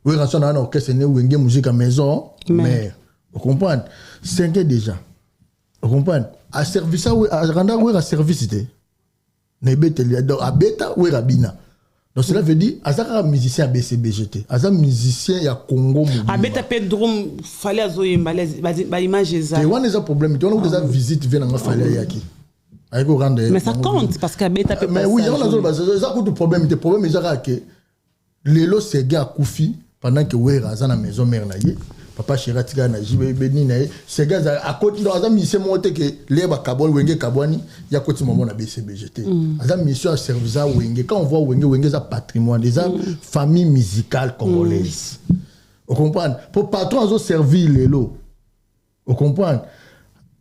Ranson a un orchestre, Wenge musique à maison, mais vous comprenez? 5 ans déjà. Vous comprenez? À service, à rendre à service, à Beta, Rabina. Donc cela veut dire, Azaka musicien à BCBGT, Azaka musicien à Congo. Abeta Pedrum, fallait azoyer ma image exacte. Et on a des problèmes, on a des visites viennent en fallait yaki. Mais ça compte parce qu'Abeta peut. Mais oui, on a des problèmes. Le problème est que les lots se gars Koufi pendant que Wera Azana maison mère naïe. Papa Chiratika na jibe beni na ces gars à côté dans azam mission monté que les bakabol wenge kabwani ya côté moment na BCBGT azam mission à service à wenge quand on voit wenge ça patrimoine des famille musicale congolaise. Vous comprenez? Pour patron azo servir les lots. Vous comprenez?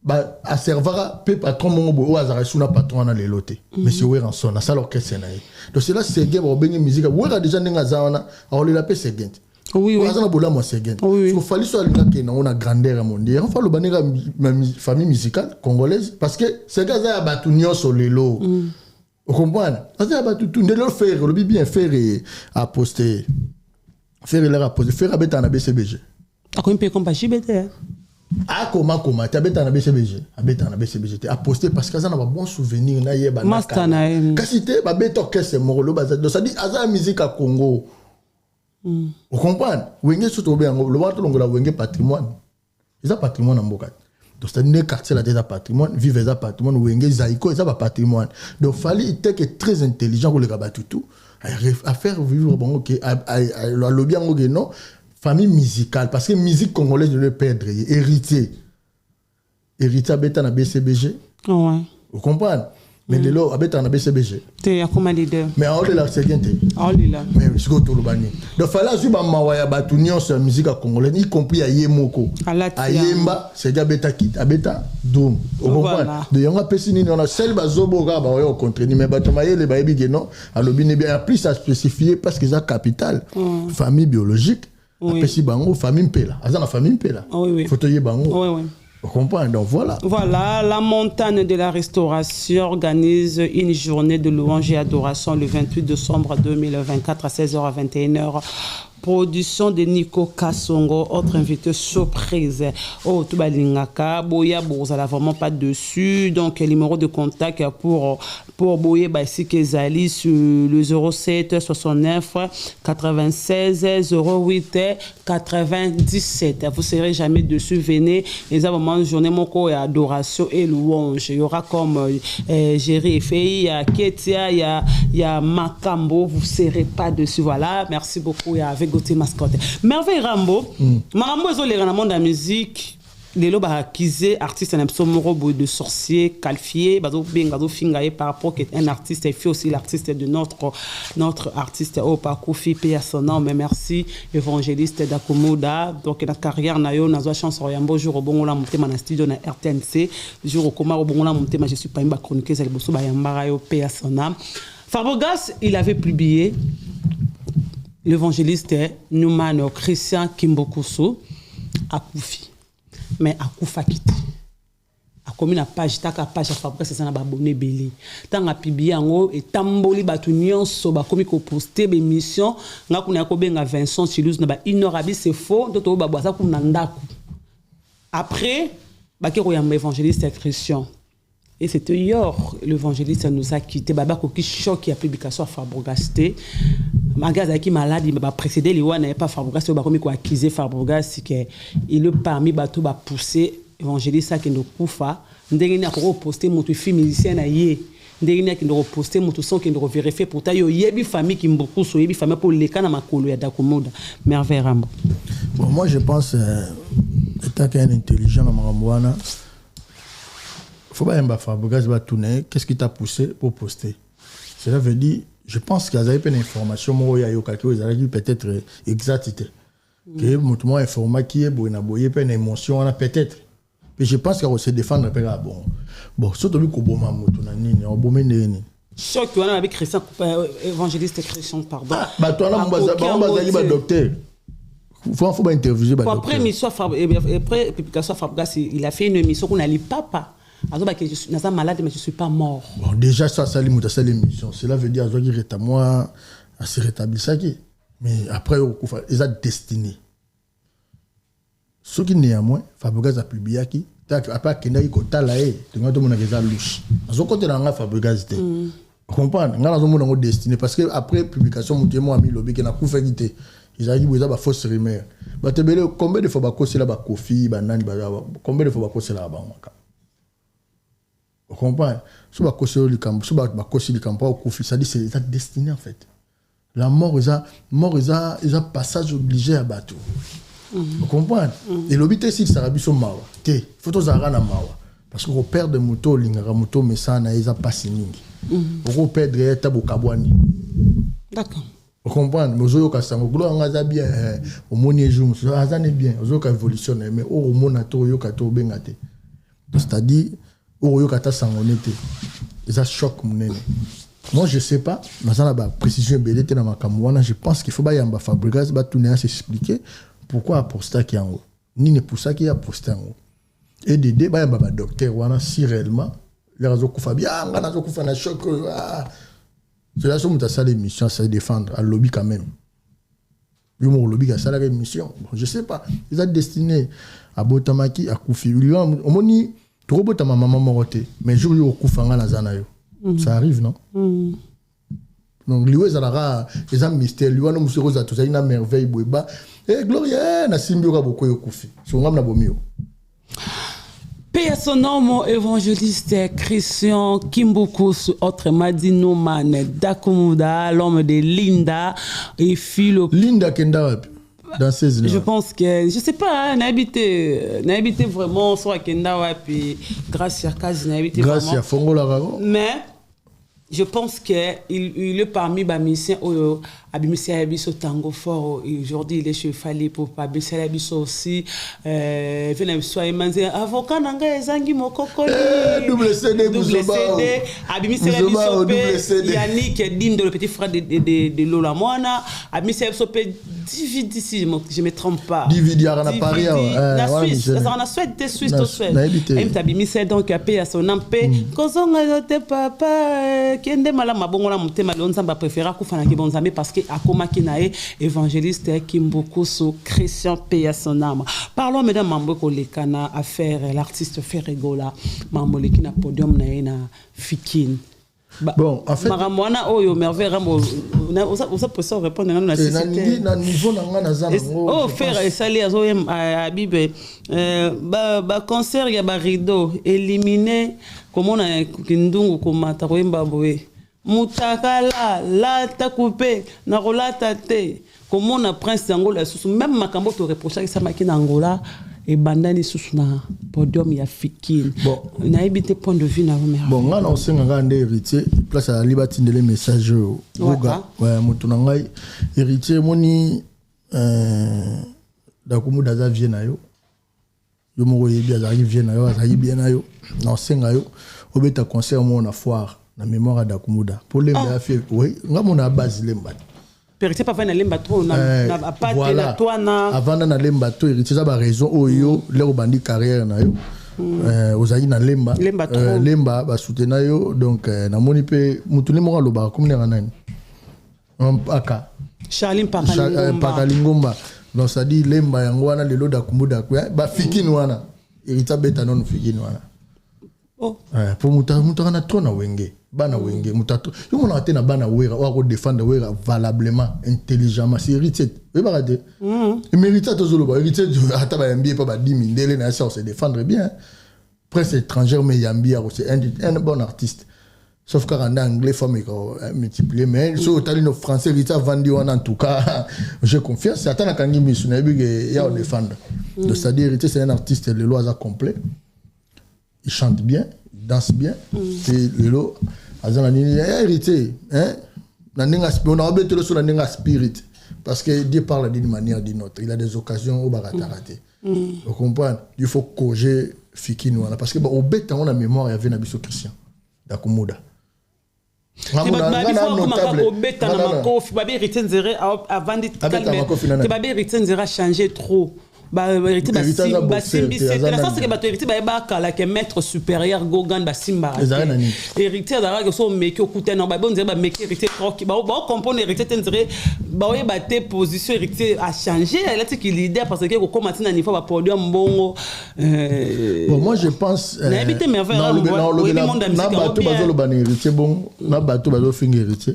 Bah à servira pe patron mongo o azara suna patron na les lotés. Monsieur Weranson na ça l'orchestre na. Donc c'est là c'est gars ba bengi musique wera déjà ninga zawana a le la pe c'est gain. Oui, oui. Il fallait soit on a grandeur mondiale. Il faut le famille musicale congolaise parce que ces gars ont battu sur les lots. Vous comprenez? Ils ont battu tout. Ils ont fait le bien faire à poster. Faire leur à poster. Faire à bêta na BCBG. À quoi il peut comparer bêta? Ah comment tu as bêta na BCBG? À bêta na BCBG. À poster parce qu'ils ont un bon souvenir. Mastana. Cassité, bah bêta orchestre moro. Donc ça dit, ils ont musique à Congo. Vous comprenez? Wenge surtout bien le bateau longo la Wenge patrimoine. Ils ont patrimoine en Bokat. Donc c'est un quartier là déjà patrimoine, vivre ça patrimoine Wenge Zaïko ça patrimoine. Donc fallait être très intelligent pour le rabattre tout à faire vivre bon OK à le bien non famille musicale parce que musique congolaise de le perdre héritier bêta na BCBG. Ouais. Vous comprenez? Mais de là, avec un BCBG. Tu es comme leader. Mais on est là, c'est bien. On est là. Mais c'est quoi tout le bani? Donc, il fallait que Mawaya Batunion sur la musique congolaise, y compris à Yemoko. À Yemba, c'est déjà Beta Kit. À Beta, Doom. Vous comprenez? De Yonga Pessini, on a celle Bazoboga, au contraire. Mais Batomaye, les Baïbi, non. Alors, bien, bien, plus à spécifier parce que c'est capital. Famille biologique. Pessi Bango, famille Pela. Azana famille Pela. Oui, oui. Fauteuil Bango. Oui, oui. Vous comprenez? Donc voilà. Voilà, la montagne de la restauration organise une journée de louange et adoration le 28 décembre 2024 à 16h à 21h. Production de Nico Kassongo, autre invité surprise. Oh, tout balingaka, Boya Bouzala vraiment pas dessus. Donc, le numéro de contact pour Boya Baïsi Kezali sur le 07 69 96 08 97. Vous serez jamais dessus. Venez. Les vraiment une journée moko et adoration et louange. Il y aura comme Géry et Fei, il y a Ketia, il y a Makambo. Vous serez pas dessus. Voilà. Merci beaucoup. Et avec Gauthier Mascotte. Merveille Rambo. Marambo est dans le monde de la musique. Les lots akisé artiste un absolument de sorcier qualifié bazo bengazo fingaye par rapport qu'un artiste et fait aussi l'artiste de notre artiste Opa Koufi paye son nom mais merci évangéliste d'Akomoda donc la carrière na yo nazo chance oyambo jour bongo la monter na studio na RTNC jour au coma bongo la monter je suis pas une chroniqueur ça bosso ba yambara yo paye son nom Fabogas il avait publié l'évangéliste Numano Christian Kimbokusu à Koufi. Mais à Koufa Kiti. À comme une page taka page Fabrica c'est ça na abonné belé tanga publier yango et tamboli batu nyonso ba komi ko poster be mission nga kuna ko benga Vincent Chilouz na ba ignorabi c'est faux toto ba boisa kuna ndaku après ba ke royamba évangéliste Christian et c'était Yor l'évangéliste nous a quitté baba ko ki choc ya publication Fabregas té magaza qui malade il m'a précédé les n'avait pas Fabregas ba komi ko accuser Fabregas que il est parmi bateau ba pousser évangéliste ça qui nous kufa ndenge na ko poster moto fille musicien na yé ndenge na ki nous poster moto son qui nous vérifier pour ta yo yebi famille qui beaucoup so yebi famille pour les kana makolo ya dakomoda merveille rambo. Bon moi je pense état qu'un intelligent na maramwana faut pas un Fabregas va tourner qu'est-ce qui t'a poussé pour poster cela veut dire je pense qu'il y a une information moi il y a peut-être exactité que moi informa qui est bon aboyer une émotion on a peut-être mais je pense qu'il va se défendre bon surtout que bon mamuto na nini obomé nini choc on avec Christian évangéliste Christian pardon bah toi là mon docteur faut pas interviewer bah après mission après publication Fabregas il a fait une émission qu'on a li papa alors que je suis malade mais je suis pas mort bon déjà ça l'émission cela veut dire qu'il est à moi à se rétablir ça qui mais après ils ont destiné ce qui néanmoins Fabregas a publié qui après qu'il y a là tout le monde a déjà louche à côté là Fabregas comprendre on a mon destiné parce que après publication mon ami lobby qui n'a pas fait quitter ils ont dit vous avez fausse rumeur bah te belé combien de fois ba kosi là ba kofi ba nani ba combien de fois ba kosi là ba vous comprenez si ba kosi le camp si ba kosi le camp pas kofi ça dit c'est ta destinée en fait la mort ils a passage obligé à bateau vous comprenez et l'obité si ça rabi son mawa té photo za na mawa parce que au père de moto lingara moto mais ça na ils a passé ningi au père de tabo kabwani d'accord vous comprenez mais ozo ka sango glo ngaza bien au moni jour ça azane bien ozo ka évolutionner mais au mona to yo ka to bengate c'est-à-dire au yo ka ta sangonete ça choque munene moi je sais pas mais ça la précision belete na makamwana je pense qu'il faut ba yamba Fabregas ba tourner à s'expliquer pourquoi aposta qui en haut ni ne pour ça qui a posté en haut et des débats ba docteur wana si réellement les razo kufa bien ngana zo kufa na choc c'est là où ça l'émission ça défendre à lobby quand même lui mon lobby ça la émission bon, je sais pas ils ont destiné à Botamaki à Koufi au moni trop Botama maman moroté mais jour yo kufa ngana zana yo ça arrive non donc lui ils ont mystère lui on monsieur rosa tout ça une merveille boeba et gloria na simbio ka boko yo kufi so ngam na bomio. Paix à son nom, évangéliste Christian Kimbukus, autrement dit Noman Dakumuda, l'homme de Linda et Philo. Linda Kenda dans 16 ans. Je pense que, je sais pas, n'a habité vraiment soit Kenda puis grâce à Kazi n'a habité vraiment. Grâce à Fongola Rago. Mais je pense qu'il est parmi les musiciens Abimisi Abiso Tango Fort aujourd'hui il est chevalier pour Abimisi Abiso aussi venez soyez manzé avocat nanga ezangi mokokoli double CD Abimisi Abiso Yannick Dim de le petit frère de Lola Moana Abimisi Abiso David ici je me trompe pas David Yarana Paris la Suisse ça en a Suède de Suisse de Suède et Abimisi donc a payé à son ampé kozonga te papa kende mala mabongo la mutema lonzamba préféra kufana ki bonzambe parce que akoma kinae évangéliste Kimbukusu Christian paye son âme. Parlons mesdames mambo ko lekana affaire l'artiste Ferregola mambo lekina podium na Fikine. Bon en fait maramwana oyo merveille rambo on peut ça répondre na cité na niveau na ngana za oh faire esali azo abibe ba concert ya ba rideau éliminé comment on a kindungu komata ko mbabwe mutakala la ta coupé na rolata te comment on a prince Angola sous même makambo to reprocher ça makina Angola et bandani sous na podium ya Fikine bon na habité point de vue na mère bon ngana osenga ngande héritier place à liberté de les messages oga ouais mutuna ngai héritier moni dakumuda za vie na yo yo moko yebi azali vie na yo azali bien na yo na osenga yo obeta concert mo na foire na mémoire d'Akumuda pour les fait oui ngamona base lemba Héritier pas na lemba trop na pas de la toi na avant na lemba to héritier ça ba raison oyo le bandi carrière na yo ozali na lemba lemba basutena yo donc namoni pe mutu ne moko aloba comme nera nani mpaka Charlie Mpaka Lingomba donc ça dit lemba yango wana lelo da kumbuda ba fikini wana irita beta non fikini wana pour muta kana trop na wenge bana wenge mutato yo mona te na bana wera wa ko défendre wera valablement intelligemment c'est héritier oui ba raté mérite to zolo ba héritier ata ba yambi pa ba 10 mindele na ça se défendre bien presse étrangère mais yambi c'est un bon artiste sauf qu'en anglais faut multiplier mais sur talino français héritier vendu en tout cas j'ai confiance c'est atana kangi misu na bi ya défendre donc ça dit héritier c'est un artiste le lois complet. Il chante bien, il danse bien. C'est le lot. Il a hérité. On a obéi sur la spirit. Parce que Dieu parle d'une manière ou d'une autre. Il a des occasions où il va rater. Vous comprenez? Il faut corriger Fiki Nouana. Parce que au bête, on a mémoire, il y avait un abisso Christian. D'Akumoda. Changer trop. Hérité maître supérieur Gogan Basimba hérité azalaka so meki okuta na ba bonze ba meki hérité troki ba comprendre hérité tenzere ba oye ba te position hérité a changé elle est qui leader parce que ko commencer na niveau ba podium mbongo bon moi je pense na habité merveille na bato bazolo ba hérité bon na bato bazo finir hérité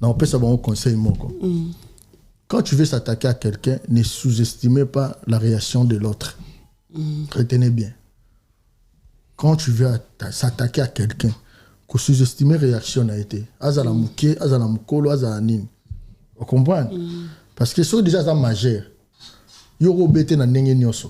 na on peut ça bon conseil moko. Quand tu veux s'attaquer à quelqu'un, ne sous-estimez pas la réaction de l'autre. Retenez bien. Quand tu veux s'attaquer à quelqu'un, que sous-estimer la réaction a été. Azala mouké, azala moukolo, azala nini. Vous comprenez? Parce que c'est déjà majeur. Yoro bete na nenge nyoso.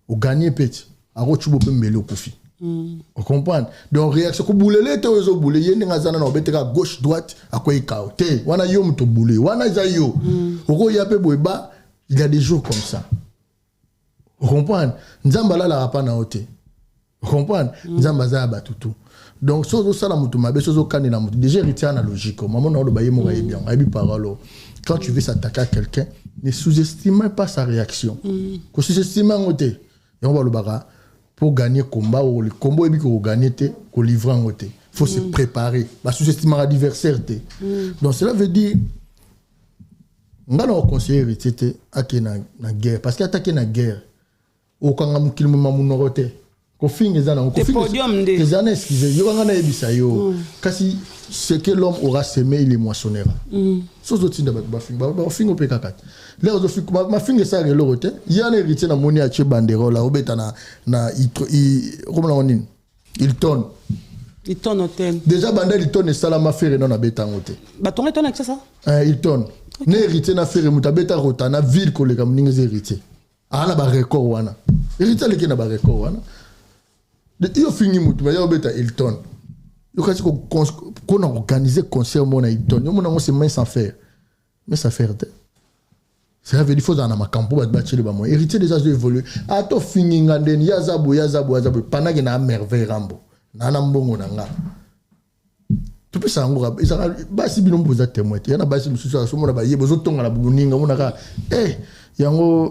Ou gagner petit. Aro chubo pe mbele okufi. Vous comprenez? Donc réaction ko boulele te ozo boule yende ngazana na obete ka gauche droite akwa ikao te wana yo mto boule wana za yo oko yape boeba il y a des jours comme ça. Vous comprenez? Nzamba la rapa na ote. Vous comprenez? Nzamba za batutu. Donc sozo sala mutu mabe sozo kane na mutu déjà retient na logique maman na lo baye mo ga bien abi parole. Quand tu veux s'attaquer à quelqu'un ne sous-estime pas sa réaction. Ko sous-estime ngote et on va le bara pour gagner combat ou le combat et pour gagner pour livrer en côté faut se préparer parce que sous-estimer l'adversaire donc cela veut dire ngalo conseiller héritier na guerre parce qu'attaquer na guerre au kanga mukili mamunorote ko finga zana ko finga que zana excusez yo ngana ebisa yo kasi ce que l'homme aura semé il est moissonnera sozo tinda ba finga pe kakat là aux finga ma finga ça le rote yana héritier na moni a che banderola obeta na il tonne hôtel déjà banda il tonne salama faire non na beta ngote ba tonne tonne avec ça il tonne ne héritier na faire mutabeta rota na ville ko le kam ninga héritier ala ba record wana héritier le kina ba record wana de yo fingi mutu ba yo beta il tonne yo kasi ko qu'on organiser concert mona il tonne yo mona ngo c'est main sans faire mais ça faire ça veut dire faut dans ma campo ba batile ba mo héritier déjà de évoluer a to fingi nganden yazabo panage na merveille rambo na mbongo na nga tu peux ça ngora basi bino mboza témoin yana basi mususu so mona ba yebo zo tonga la buninga mona ka yango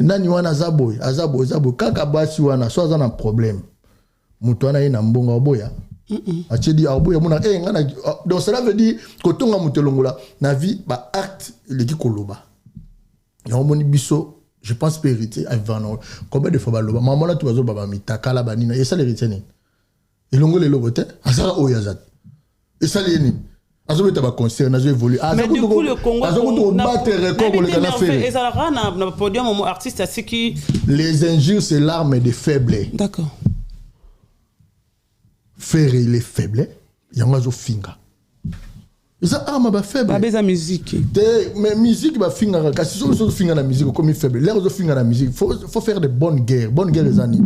nani wana azabo kaka basi wana so azana problème mutu wana ina mbongo boya achedi aboya mona ngana donc cela veut dire ko tonga mutelongola na vie ba acte leki koloba yango moni biso je pense pas hériter avant combien de fois ba loba maman na tu bazo baba mitakala banina et ça l'héritier ni elongole lobote azara oyazat et ça les azo beta ba concert na zo évoluer mais du coup le Congo azo battre record le kana faire et ça na podium mon artiste à ce qui les injures c'est l'arme des faibles. D'accord. Faire il est faible yango zo finga ça arme ba faible ba beza musique mais musique ba finga kasi so finga na musique comme faible l'air zo finga na musique faut faire de bonnes guerres les années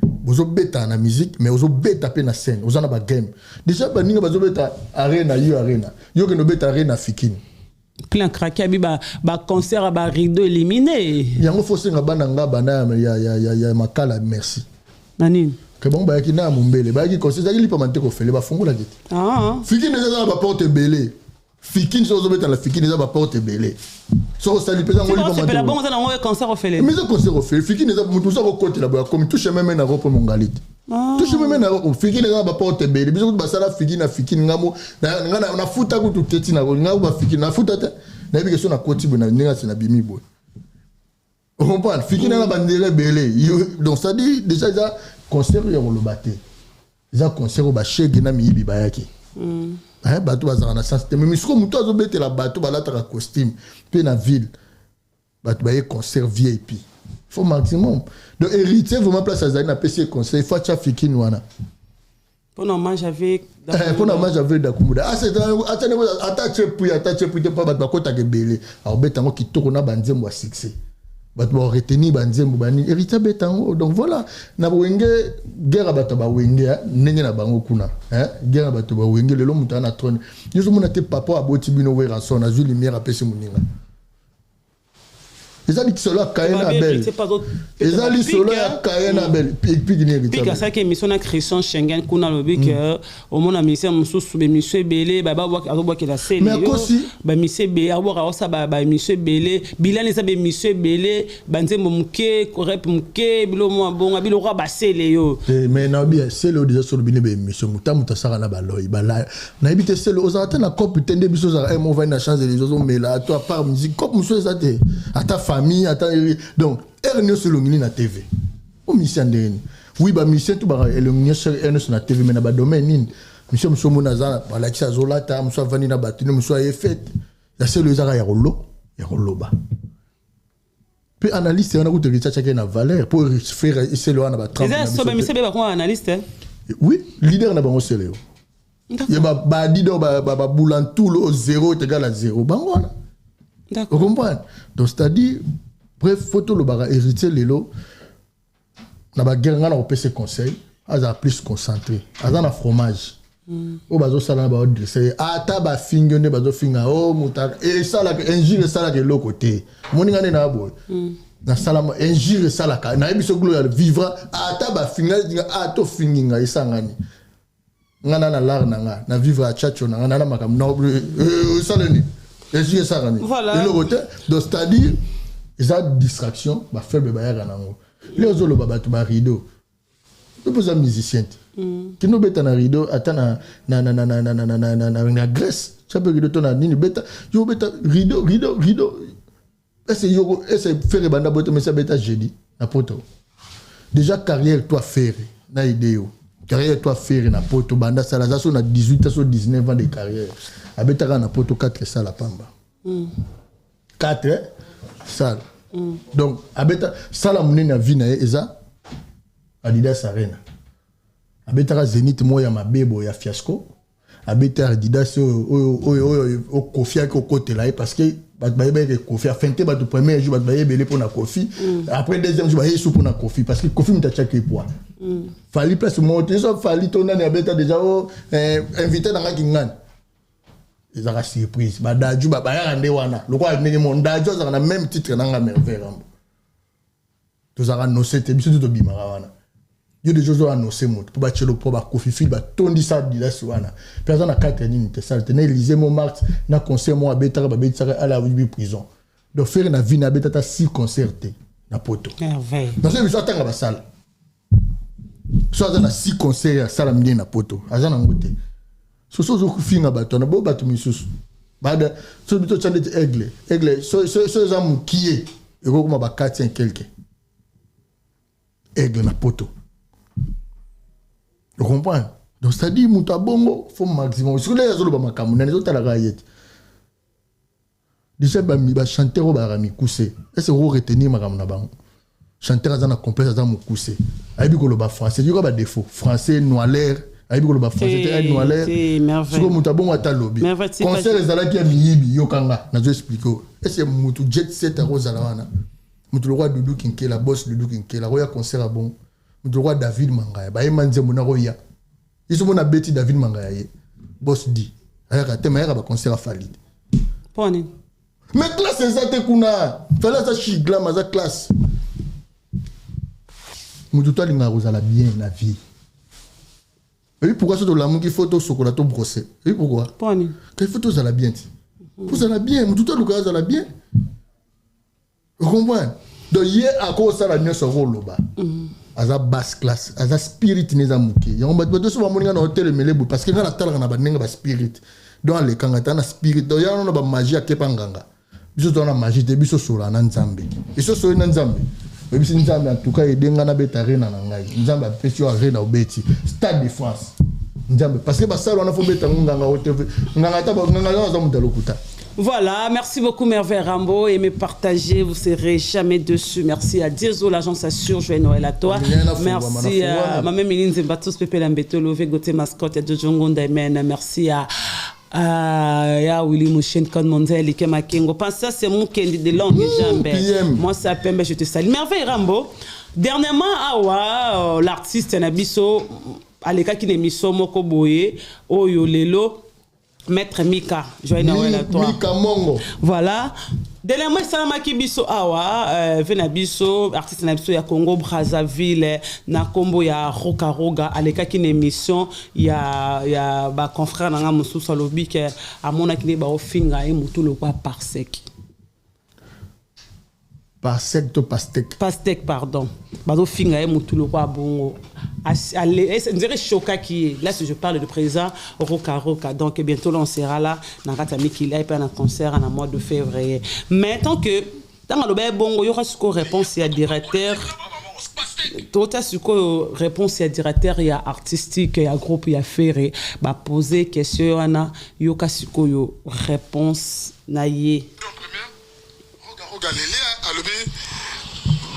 bozo beta na musique mais ozo beta pe na scène ozana ba game déjà ba ninga bazo beta arena yo que no beta arena fikini plein craqué abi ba concert ba rideau éliminé yango faut senga bana nga bana ya makala merci nani que bon ba kina mumbele ba ki concert li pa mante ko fele ba fungola gete fikini déjà ba porte belé Fikine so ozobeta la Fikine eza ba porte belé. So ça lui pesa ngoli ba matin. C'est la bonne on a un concert au fait. Mais ça concert au fait. Fikine eza mutu so ko côté là-bas comme touche même na ropo mongalite. Touche même na ropo Fikine eza ba porte belé. Biso ba sala Fikine na Fikine ngamo na futa ko tuteti na ngamo ba Fikine na futa te. Na bi question na koti bona ninga c'est na bimi boy. On comprend Fikine na bandere belé. Donc ça dit déjà ça concert ya ko lobaté. Ça concert ba chege na miyibi bayaki. Bateau bazana na sens mais misiko muto azobete la bateau balata ka costume pe na ville bateau baye concert VIP faut maximum donc héritier vraiment place azali na PC concert faut cha Fikine wana pour normal j'avais Dakumuda c'est attache pas bateau bakota ke belé alors betango kitoko na banzembo a succès bateau retenir banzembo bani héritier betango donc voilà na wenge guerre bateau ba wenge nenge na bango kuna guerre bateau ba wenge lelo muta na trône yeso mona te papa aboti bino we ranson na juli lumière apesi muninga ezali solo Kaena Bel ezali solo ya Kaena Bel puis puis ça que mission na Christian Schengen kuna lobi que au mona mission mususu be mission belé ba wa ke la scène ba mission be abora ça ba mission belé bilani ça be mission belé banzembo muke rep muke bilo mo bon bilo roi ba sele yo mais na bien sele déjà sur bine be mission muta sara na ba loy ba la na ibite sele ozata na cop tende biso za mo va na chance les autres mais là toi par musique cop muso ça te ata famille attends donc Ernest sur le na TV au mission ndeni oui ba mission tout ba Ernest na TV mais na ba domaine nini mission muso monaza ba la kisa zolata muso vani na batine muso a fait la seule ezaka ya roloba puis analyste on a goûté recherche qui na valeur pour faire essayer na ba 30 c'est ça ba mission ba ko analyste oui leader na bango sele ya ba leader ba boulan tout le 0 est égal à 0 bango na d'accord vous comprenez donc c'est-à-dire bref photo le bara héritier lelo na ba guerre ngana opese conseil aza plus concentré aza na fromage o bazo sala na ba dresser ata ba fingone bazo finga o muta et ça là injure ça là de l'autre côté moninga ne na boy na sala mo injure ça là na biso gloire vivra ata ba finga ato finginga isangani ngana na lar na vivre à chacho na ngana makam na saleni injure ça ngani voilà le côté donc c'est-à-dire ils ont distraction ba faible ba ya nango les autres baba tu ba rideau nous pose un musicien qui nous beta na rideau atana na Grèce ça peut rideau na nini beta yo beta rideau essaye faire banda boto mais ça beta jeudi na poto déjà carrière toi faire na idéo carrière toi faire na poto banda sala ça na 18 à 19 ans de carrière abeta na poto 4 ça la pamba 4 ça donc abeta sala munena vie na eza Adidas Arena abeta Zenith moya mabebo ya fiasco abeta Adidas o kofia ko côté là parce que ba ba kofia fente ba du premier jour ba belé pour na kofi après deuxième jour ba yesu pour na kofi parce que kofi mta checker poids fali place monter ça fali tona na abeta déjà invité na ngingane ils ont surprise ba daju ba ya rande wana lokwa ndenge mon daju za na même titre na nga merveille rambo tous ara no c'était biso to bimara wana yo de jojo annoncer mot pour ba chelo pour ba kofi fil ba tondi ça Adidas wana personne na 4 ni te salte na Élysée Montmartre na concert mo abeta ba betsa à la prison donc faire na vie na beta 6 concerts na poto merveille donc c'est biso tanga ba salle soit na 6 concerts à salle mine na poto azana ngote so zo kufinga bato na bo bato misusu bada so bito chande aigle so za mukie eko kuma ba 4 quelque aigle na poto vous comprenez donc ça dit muta bongo faut maximum sur les autres ba makamu na les la yet déjà ba chanteur ba rami kousé est-ce que retenir makamu na bango chanteur azana complexe azana mukuse aibi ko lo ba français yo ba défaut français noir aibi ko lo ba français te noir c'est merveille so muta bongo ata lobby concert ezalaki ya miyibi yokanga nazo expliquer est-ce que mutu jet set rozala wana mutu le roi Doudou Kinkela boss Doudou Kinkela roya concert a bon mutu le roi David Mangaya ba emanze mona roya ils sont mona beti David Mangaya ye boss di ayaka te mayaka ba concert a falide poni mais classe ezate kuna fala sa chigla maza classe mutu to alinga rozala bien la vie. Et pourquoi c'est de l'amour qu'il faut tout chocolat tout brossé? Et pourquoi? Poni. Qu'il faut tout ça la bien. Pour ça, bien. Tout le cas, ça va bien. Vous comprenez? Donc, hier, à cause de ça, la nuit, ça roule là-bas. Aza basse classe, aza spirit neza muke. Ya on va te so ba moninga na hotel melebu parce que ngala tala na ba nenga ba spirit. Donc les kangata na spirit. Donc ya on ba magie akepa nganga. Biso to na magie te biso sola na nzambe. Biso so na nzambe. Mais biso nzambe en tout cas edenga na betare na ngai. Nzambe apesi yo arena obeti. Stade de France. Nzambe parce que ba sala na fo beta nganga hotel. Nganga ta ba nganga za mutalo kuta. Voilà, merci beaucoup Merveille Rambo. Aimez partager, vous ne serez jamais dessus. Merci à Diezo, l'agence assure, Joël Noël à toi. Merci à ma même Méline Zembatos, Pepe Lambeto, Lové Gauthier Mascotte, à Jojongo Ndaimen. Merci à Willy Mouchen, Kon Monzel, Ikema Kengo. Pense ça, c'est mon Kendi de langue jambes. Moi, ça Pembe, je te salue. Merveille Rambo. Dernièrement, l'artiste Nabiso, Aleka Kinemiso, Moko Boye, Oyo Lelo. Maître Mika, joyeux Noël à toi. Mika Mongo. Voilà. Dernièrement, Salamaki Biso Awa, Venabiso, artiste Nabiso, ya Congo, Brazzaville, Nakombo, ya Roka Roga, Aleka qui une émission, ya ba confrère Nanga Moussou Salobi, qui à mon akine ba ofinga et moutou le quoi par sec. Pastèque to pastèque. Pastèque, pardon. Bazo finga et moutou le quoi bon. Je dirais Choka qui est là, si je parle de présent Roka Roka. Donc bientôt là on sera là dans Ratami qui là et puis un concert en mois de février. Mais tant que dans le bon il y aura ce qu'on réponse à directeur. Tout à ce qu'on réponse à directeur il y a artistique il y a groupe il y a ferré bah poser question ana yoka siko yo réponse na yé. Roka lele alobi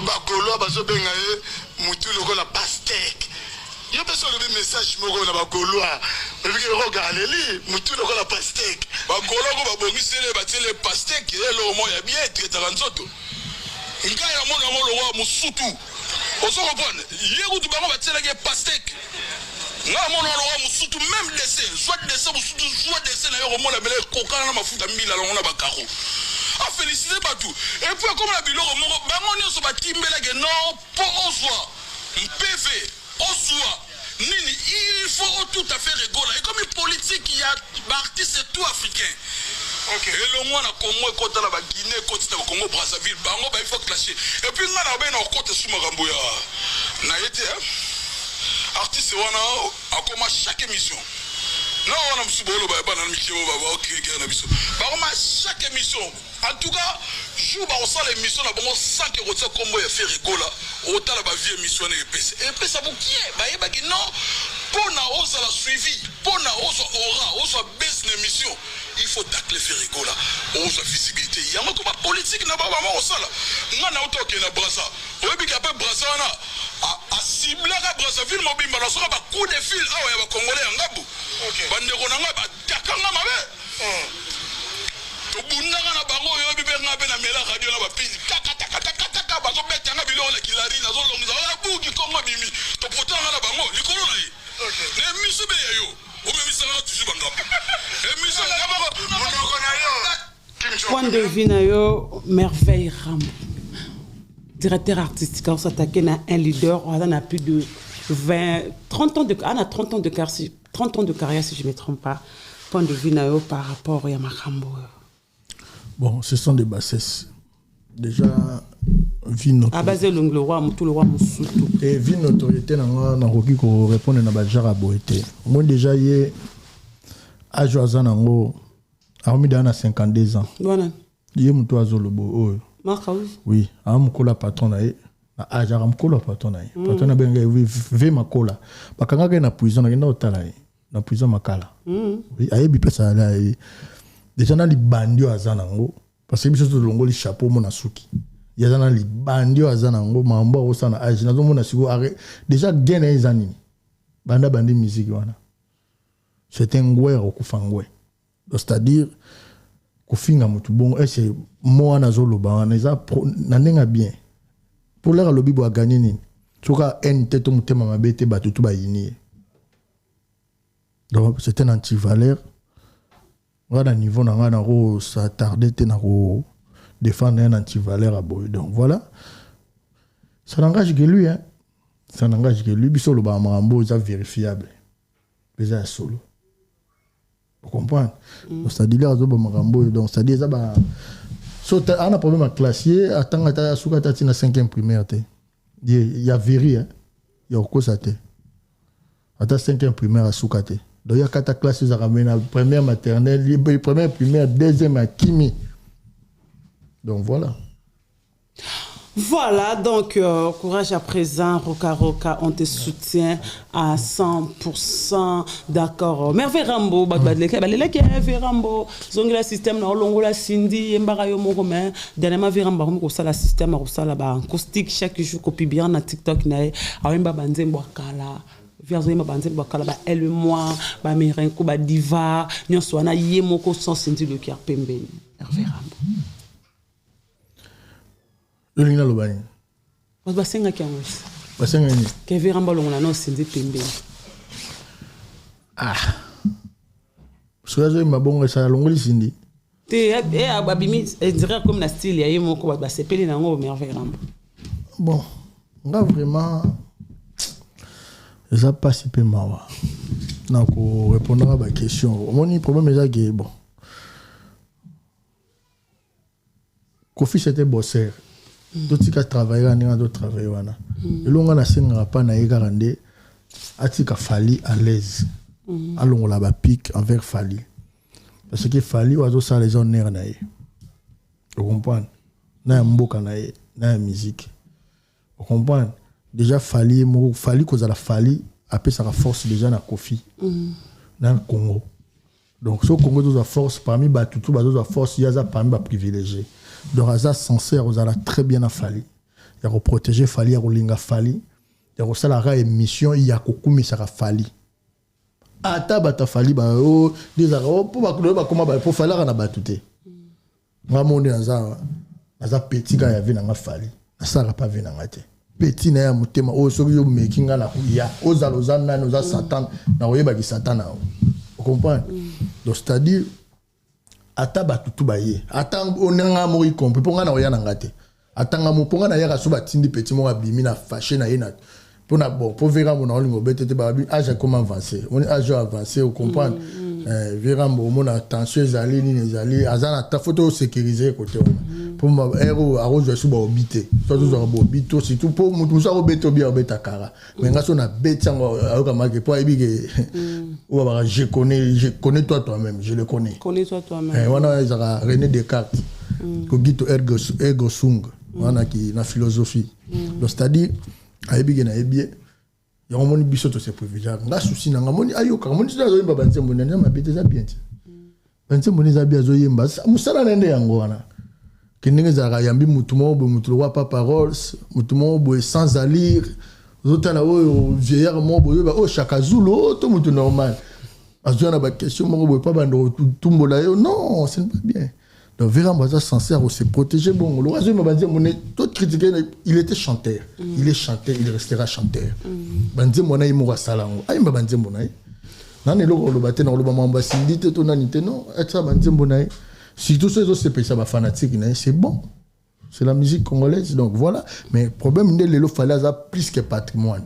ba kolo ba so benga ye mutu loko la pastèque. Yo pe so le message moko na ba kolo parce que Roka lele mutu loko la pastèque. Ba kolo ko ba bongisele ba tele pastèque elo mo ya bien traiter nzoto. Nga ya mona ngolo wa musutu. Oso comprendre yego tu ba ba tele ke pastèque. Nga mona ngolo wa musutu même dessin soit dessin musutu soit dessin na yo mo la mele kokana na mafuta mbila la ngona ba karo. A féliciter Batou. Et puis comme la bilo moko bango nyonso ba timbela ke non po oswa PV oswa nini il faut tout à fait rigoler et comme politique il y a artiste tout africain. OK. Et le moi na Congo kota na ba Guinée kota na Congo Brazzaville bango ba il faut clasher. Et puis nga na ba na kota suma kambo ya na yete artiste wana akoma chaque émission. Non, on a un peu chaque émission. En tout cas, jour où on sent l'émission, on a 5 euros de combo et fait rigoler. Autant la vie émission et puis ça vous qui est non, pour na ose la suivi, pour na ose aura, ose baisse l'émission, il faut tacler faire rigoler. Ose visibilité. Il y a un peu politique na ba mama osala. Nga na auto ke na Brazza. Oyebi ka pe Brazza na a ciblé ka Brazzaville mobimba na so ba coup de fil awa ya ba congolais ngabu. Bandeko na nga ba takanga mabe. To bundanga na bango yo bibe nga be na mela radio na ba pili. Taka ba so beta nga bilo la kilari na zo longiza. Ala buki kongo bimi. To potanga na bango likolo na yi. Ne miso be yo. O be misanga toujours bangambo. E miso ngaba monoko na yo. Point de vue na yo Merveille Rambo. Directeur artistique, on s'attaquait à un leader, on a plus de 30 ans de carrière, 30 ans de carrière si je ne me trompe pas. Point de vue na yo par rapport à Makambo. Bon, ce sont des bassesses. Déjà, vie notoriété. À base de le roi, tout le roi Moussoutou. Et vie notoriété, on a répondre à Bajara Boété. Moi, déjà, hier, à Joazanango, à 52 ans. Voilà. Hier, mon toit Zolobo. Oui, à Mkola patron, à Jaramkola patron. Patron, a bien vu ma cola. Parce que na prison, na na prison makala. Oui, aye bi pesa là. Déjà, na li bandio à Zanango. Parce que biso to longo li chapeau mona suki. Ya zana li bandio à Zanango, mambo au sana age. Na zo mona sigo arrêt. Déjà, gain na zanini. Banda bandi musique wana. C'est un gouer au kufangwe. C'est-à-dire, kofinga mutu bon, c'est moi na zolo ba na za nanenga bien. Pour l'air lobi bo gagner ni. Soka NT to mutema mabete batutu ba yini. Donc c'est un anti-valeur. Voilà niveau na ro ça tardait te na ro défendre un anti-valeur à boy. Donc voilà. Ça n'engage que lui hein. Ça n'engage que lui biso lo ba mambo ça vérifiable. Déjà solo. Vous comprenez? Donc, c'est-à-dire, là, donc, c'est-à-dire, ça va. So, on a un problème à classier, attends, à la 5e primaire. Il y a Véry, il y a Okosate. À la 5e primaire à Soukate. Donc, il y a 4 classes, ils ont ramené la première maternelle, première primaire, deuxième à Kimi. Donc, voilà. Voilà, donc courage à présent, Roka Roka, on te soutient à 100%, d'accord. Merveille Rambo, Rambo, Zongla système, Longola Cindy, Mbarayo Morome, dernièrement Rambo, comme ça, le système, acoustique, chaque jour, copie bien na TikTok, Awemba Banzem Wakala. Viazoi Banzem Wakala, elle, moi, Mirenko, Diva, Nyoswana, Yemoko, sans Cindy le cœur Pembe. Merveille Rambo. Le lingna lobani. Basenga kiamwe. Basenga ni. Kevin Ramba longona no sindi pembe. Ah. Soazo mabongo sa longoli sindi. Te ababimi dirait comme na style ya yemo ko ba sepeli na ngo Merveille Ramba. Bon, nga vraiment ça pas si peu mawa. Na ko répondre à ba question. Mon problème est que bon. Kofi c'était bosseur. D'autres qui travaillent, d'autres travaillent. Et là, on a un pas na égarandé, atika Fali à l'aise. Allons là bas pique envers Fali. Parce que Fali oiseau ça les gens nerfs naïe. Vous comprenez? Na mboka naïe, na musique. Vous comprenez? Déjà Fali cause à la Fali après ça force déjà na Kofi. Dans le Congo. Donc ce Congo doit force parmi batutu doit force il y a parmi ba privilégié. Donc, Aza sincère, vous allez très bien à Fali. Il y a protéger Fali, il y a linga Fali. Il y a salara émission, il y a kokumi sara Fali. Ata bata Fali ba oh des ara pour ba comment ba pour Fali na batute. Nga monde Aza petit gars ya vina nga Fali. Na sara pas vina ngate. Petit na ya mutema oh so yo making la ya ozalozana na Satan na oyeba ki Satan na. Vous comprenez? Donc c'est-à-dire ata batutu baye ata onanga mori compris ponga na oyana ngate atanga mo ponga na yaka so batindi petit mo abimi na fâché na yena pona bon pour vera mon olingo betete ba âge comment avancer on âge avancé vous comprendre vera mo na tension ezali ni ezali azana ta photo sécurisé côté pour ma héros arrose so ba obité so zo ba obito surtout pour mutu so obeto bien obeta kara mais ngaso na betango ayoka make pour ebige ou ba je connais toi-même je le connais connais-toi toi-même wana ezaka René Descartes ko gito ergo sung wana ki na philosophie donc c'est-à-dire ayebige na ebie ya moni biso to se privilégier nga souci na moni ayoka moni zo yemba banzembo na mabete za bien banzembo za bien zo yemba musala nende yango wana kendenge za yambi mutumo bo mutulo wa pas paroles mutumo bo sans allure zotala o vieillard mo bo ba o chakazulo to mutu normal azona ba question mo bo pas bando tumbola yo non c'est pas bien donc vraiment ça sincère se protéger bon le raison m'a dit mon tout critiquer il était chanteur il est chanteur il restera chanteur banze mona imo salango ay mba banze mona nane loko lo baté na lo ba mamba sindite to nanite non être banze mona surtout ceux autres c'est pas fanatique c'est bon c'est la musique congolaise donc voilà mais problème de lelo fallait ça plus que patrimoine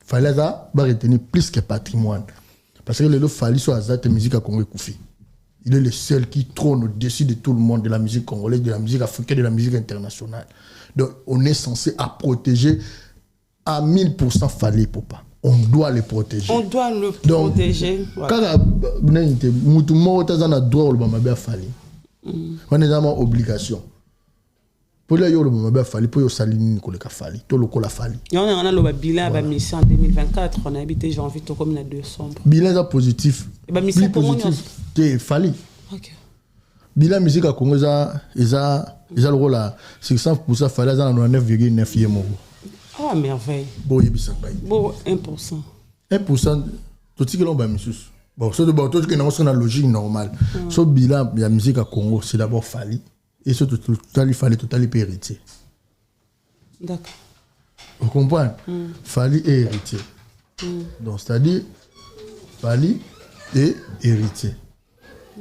fallait ça ba retenir plus que patrimoine parce que lelo fallait soit ça musique à Congo Koufi. Il est le seul qui trône au-dessus de tout le monde, de la musique congolaise, de la musique africaine, de la musique internationale. Donc, on est censé à protéger à 1000% Fali Popa. On doit le protéger. On doit le protéger. Quand on a droit au Fali, on est dans obligation. Pour les gens qui Fali, pour les salines qui Fali, tout le la Fali. On a le bilan de mission en 2024. On a habité janvier comme la 2 décembre. Bilan positif. Plus positif. C'est Fali. Bilan musique à Congo, ils ont le rôle à 600% Fali, ils ont 9,9 €. Ah, merveille. Bon, il y a bon, 1%. 1%, tout ce qui est là, bon, c'est d'abord tout ce qui est dans la logique normale. Ce bilan de la musique à Congo, c'est d'abord Fali. Et surtout, il fallait totalement héritier. D'accord. Vous comprenez? Fali est héritier. Donc, c'est-à-dire, Fali est héritier.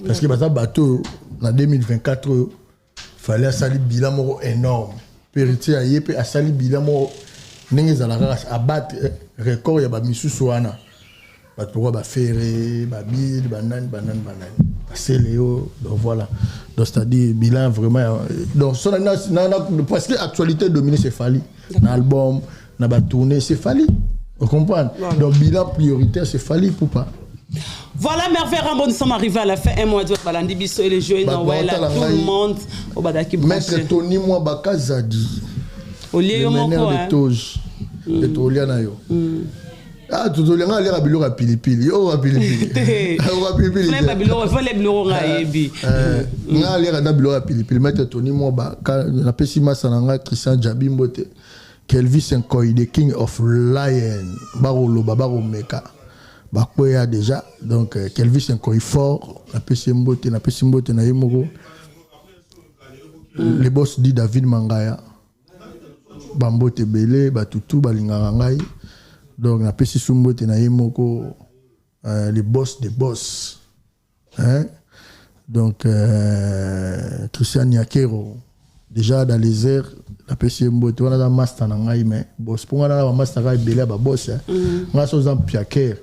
Parce que, par exemple, bateau, en 2024, il fallait un bilan énorme. Héritier a sali bilan, il a battu record, il y a mis sous Soana. pourquoi bah ferré, bah bille, banane. C'est Léo, donc voilà. Donc c'est-à-dire bilan vraiment. Donc parce que l'actualité dominée c'est Fally. Dans l'album, dans la tournée c'est Fally. Vous comprenez? Voilà. Donc bilan prioritaire c'est Fally pour pas. Voilà, merveille, nous sommes arrivés à la fin. Un mois de Balandi Bisso et les jeux, tout le monde. Maître Tony Mwabaka Zadi. Le meneur de Toge. Le Toliana yo. Ah, tout le monde a l'air à bilor à pilipili. Oh, à pilipili. Oh, à pilipili. Même à bilor, il faut les bilor à yebi. On a l'air à bilor à pilipili. Maître Tony Mwabaka, la pessima sananga, Christian Jabimbote. Kelvis Nkoy, the King of Lion. Barolo, Babaro Meka. Bakoya déjà. Donc, Kelvis Nkoy fort. La pessimbote, na yemoko. Les boss dit David Mangaya. Bambote Belé, Batutu, Balingarangai. Donc, na pesi sumbote na yemoko. Les boss des boss. Hein? Donc, Christian Yakero. Déjà dans les airs, la pesi mbote, on a un master na ngai, mais boss. Pour on a un master na Belé, boss. On a un piaker.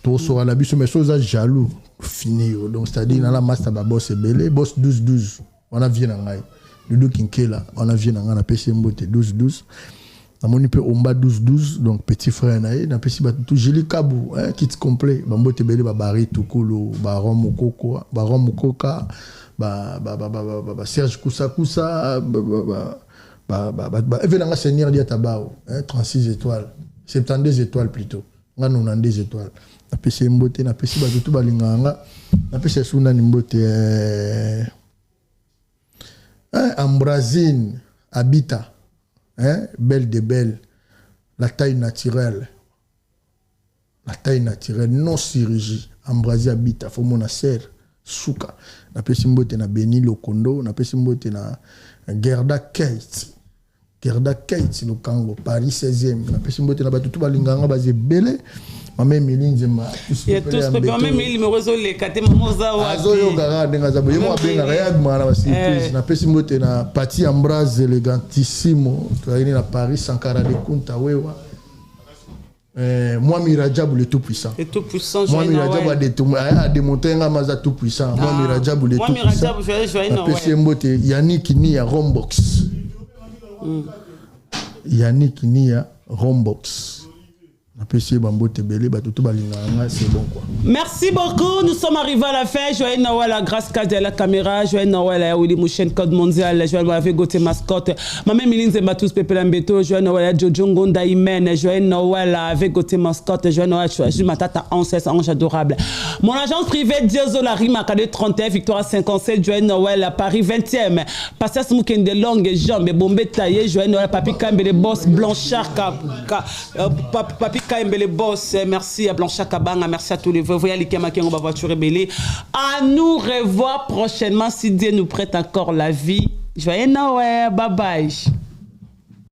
Tout sera la biche, mais chose jaloux. Fini. Donc, c'est-à-dire, on a un master na boss Belé, boss 12-12. On a vu na ngai. Ludo Kinkela, on a vu na ngai, na pesi mbote 12-12. On a peu Omba 12-12, donc petit frère naïe, na pesi tout Jili Kabou, kit complet, bambote belé babari tukulu, baron Mukoka, Serge Koussa, évidemment Seigneur Diatabao, 36 étoiles, 72 étoiles plutôt, 92 étoiles. Na pesi mbote, na pesi tout balinganga, na pesi suna mbote Ambrazine, Habita. Hein? Belle de belle, la taille naturelle, non chirurgie. Ambroisie Habita, faut mon ser, Souka. Na pesi mbote na Beni Lokondo, na pesi mbote na Gerda Kate, le Congo, Paris 16e. Na pesi mbote na batutu balinganga bazé belé. Maman Méline, ma. Il y a tous les maman Méline, me réseau les quatre mamosa ou. Azoyo gara denga zabo. Yemo abenga reag mara surprise. Na pesi mbote na Pati Ambroise elegantissimo. Tu as na Paris Sankara de Kunta wewa. Moi Mirajab le tout puissant. Le tout puissant. Moi Mirajab a démontré un maza tout puissant. Moi Mirajab le tout puissant. Moi Mirajab na pesi mbote Yannick Nia Rombox. Yannick Nia Rombox. C'est bon quoi. Merci beaucoup, nous sommes arrivés à la fin. Joyeux Noël, grâce à la caméra. Joyeux Noël à Willy Mouchen, Code Mondial. Joyeux Noël avec Gauthier Mascotte. Maman Miline Zembatus, Pepe Lambeto. Joyeux Noël à Jojo Ngonda Imen. Joyeux Noël avec Gauthier Mascotte. Joyeux Noël à ma tata Ancès, ange adorable. Mon agence privée Diozo Larima, Cadet 31, Victoire 57. Joyeux Noël à Paris 20e. Passas Mouken de longues jambes, bombé taillé. Joyeux Noël à Papi Kambe, les boss Blanchard, Papi Mbele boss, merci à Blanchard Kabanga, merci à tous les voyants qui ont ma voiture ébélée. À nous revoir prochainement si Dieu nous prête encore la vie. Joyeux Noël, bye bye.